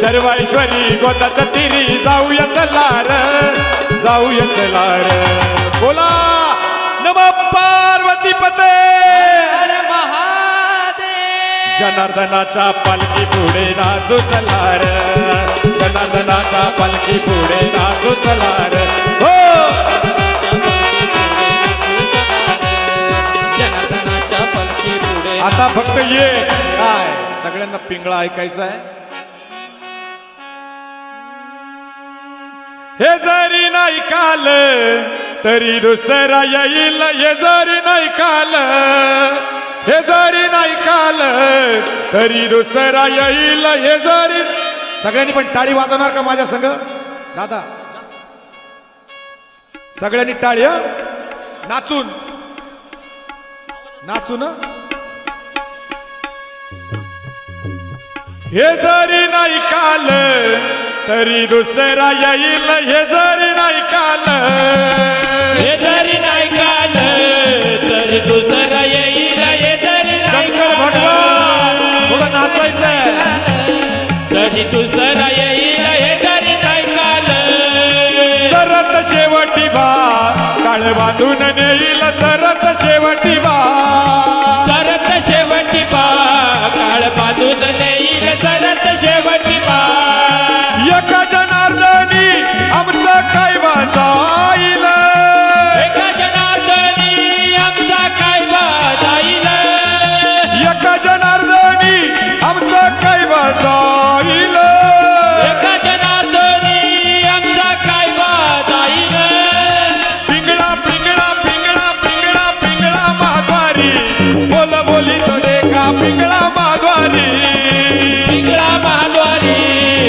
सर्वेश्वरी गोदाच्या तिरी जाऊया चला रे, जाऊया चला रे. बोला नमः पार्वती पते. हर महादेव. जनार्दनाच्या पालखी पुढे नाचू चला रे, जनार्दनाच्या पालखी पुढे नाचू चला रे. हो जनार्दनाच्या पालखी पुढे. आता फक्त ये काय सगळ्यांना पिंगळा ऐकायचा आहे. हे जरी नाही काल तरी दुसरा येईल, हे जरी नाही काल, हे जरी नाही काल तरी दुसरा येईल, हे जरी. सगळ्यांनी पण टाळी वाजवणार का माझ्या संग दादा? सगळ्यांनी टाळी हं? नाचून नाचून हं? हे जरी नाही काल तरी दुसरा येईल, हे जरी नाही काल, हे जरी नाही काल तरी दुसरा येईल, हे जरी नाही शंकर भगवान थोडं नाचायचंय. तरी दुसरा येईल, हे जरी नाही काल. सरत शेवटी बा काळ बांधून नेईल, सरत शेवटी बा, सरत शेवटी बा काळ बांधून नेईल, सरत शेवटी बा. एका जनार्दनी आमचं काय वाजाईल, एका जनार्दनी आमचा काय जाईल, एका जनार्दनी आमचं काय वाजाईल, एका जनार्दनी आमचा काय जाईल. पिंगळा पिंगळा पिंगळा पिंगळा पिंगळा महाद्वारी, बोल बोली तो देखा पिंगळा महाद्वारी, पिंगळा महाद्वारी,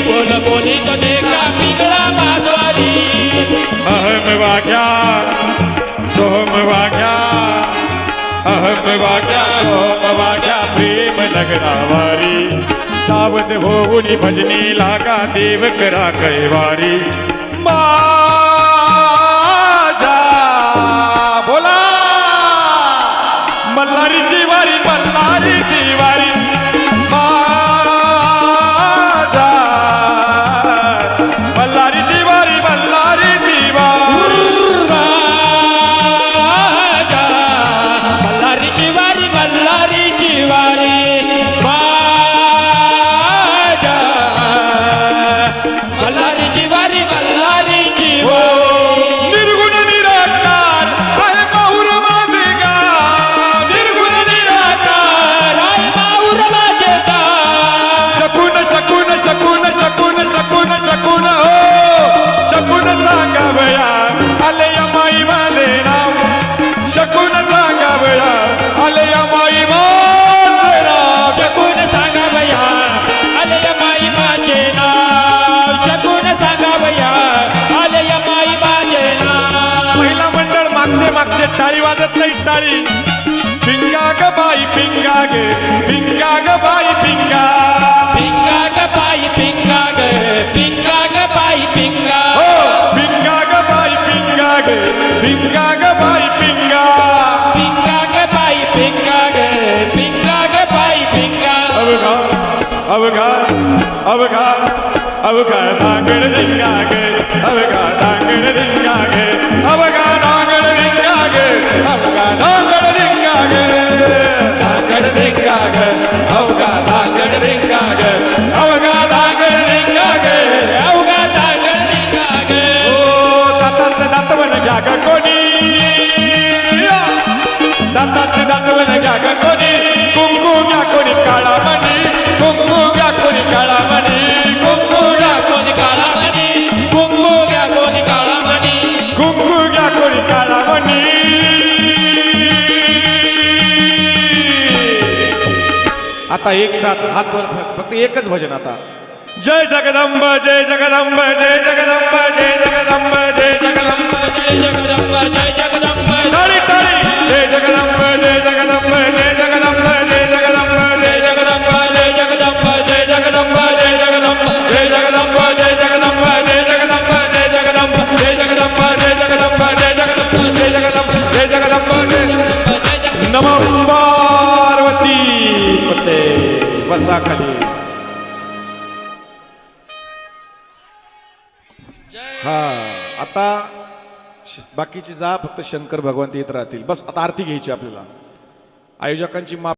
बोल बोली तो देखा पिंगळा महाद्वारी. अहम वाग्या सोम वाग्या, अहम वाग्या सोम वाग्या, प्रेम नगरावारी, सावध होऊन भजनी लागा, देव करा कैवारी. माझा बोला मल्हारीची वारी, मल्हारीची वारी, माझा मल्हारीची वारी, मल्हारीची वारी. राजा मल्हारीची वारी, मल्हारीची वारी. राजा मल्हारीची वारी, मल्हारीची हो वारी. निर्गुण निराकार आहे माहुर माझे गाव, निर्गुण निराकार राय माऊर माझे गाव. शकून शकून शकून शकून शकून शकून हो शकून सांगावया आले या माई माझे नाव, शकून सांगावया आले या माई माझे नाव. शकून सांगावया आले या माई माझे नाव, शकून सांगावया आले या माई माझे नाव. महिला मंडळ मागचे मागचे टाळी वाजत नाही टाळी. पिंगा ग बाई पिंगा ग, पिंगा ग बाई पिंगा, पिंगा ग बाई पिंगा ग, पिंगा ग बाई पिंगा. हो पिंगा ग बाई पिंगा ग, पिंगा ग बाई पिंगा. पिंगा ग बाई पिंगा ग, पिंगा ग बाई पिंगा. अवघा अवघा अवघा अवघा दांगड धिंगा ग, अवघा दांगड धिंगा ग, अवघा दांगड धिंगा ग, अवघा दांगड धिंगा ग, दांगड धिंगा ग, अवघा दांगड धिंगा ग, अवघा दांगड धिंगा ग. अवघा दागड धिंगा ग. ओ दाताचं दातवन घ्या ग कोणी, दाताचे दातवन घ्या ग कोणी, कुंकू घ्या कोणी काळा मणी, कुंकू घ्या कोणी काळा मणी, कुंकू घ्या कोणी काळा मणी, कुंकू घ्या कोणी काळा मणी. कुंकू घ्या कोणी काळा मणी. आता एक साथ हात वर फक्त एकच भजन आता. जय जगदंब जय जगदंब जय जगदंब जय जगदंब जय जगदंब. जय जगदंब जय जगदंब. टाळी टाळी जय जगदंब जय जगदंब जय जगदंब जय जगदंब जय जगदंब जय जगदंब जय जगदंब जय जगदंब जय जगदंब जय जगदंब जय जगदंब जय पते बसा खाली. हा आता बाकीची जा, फक्त शंकर भगवंत येत राहतील. बस आता आरती घ्यायची आपल्याला. आयोजकांची माफ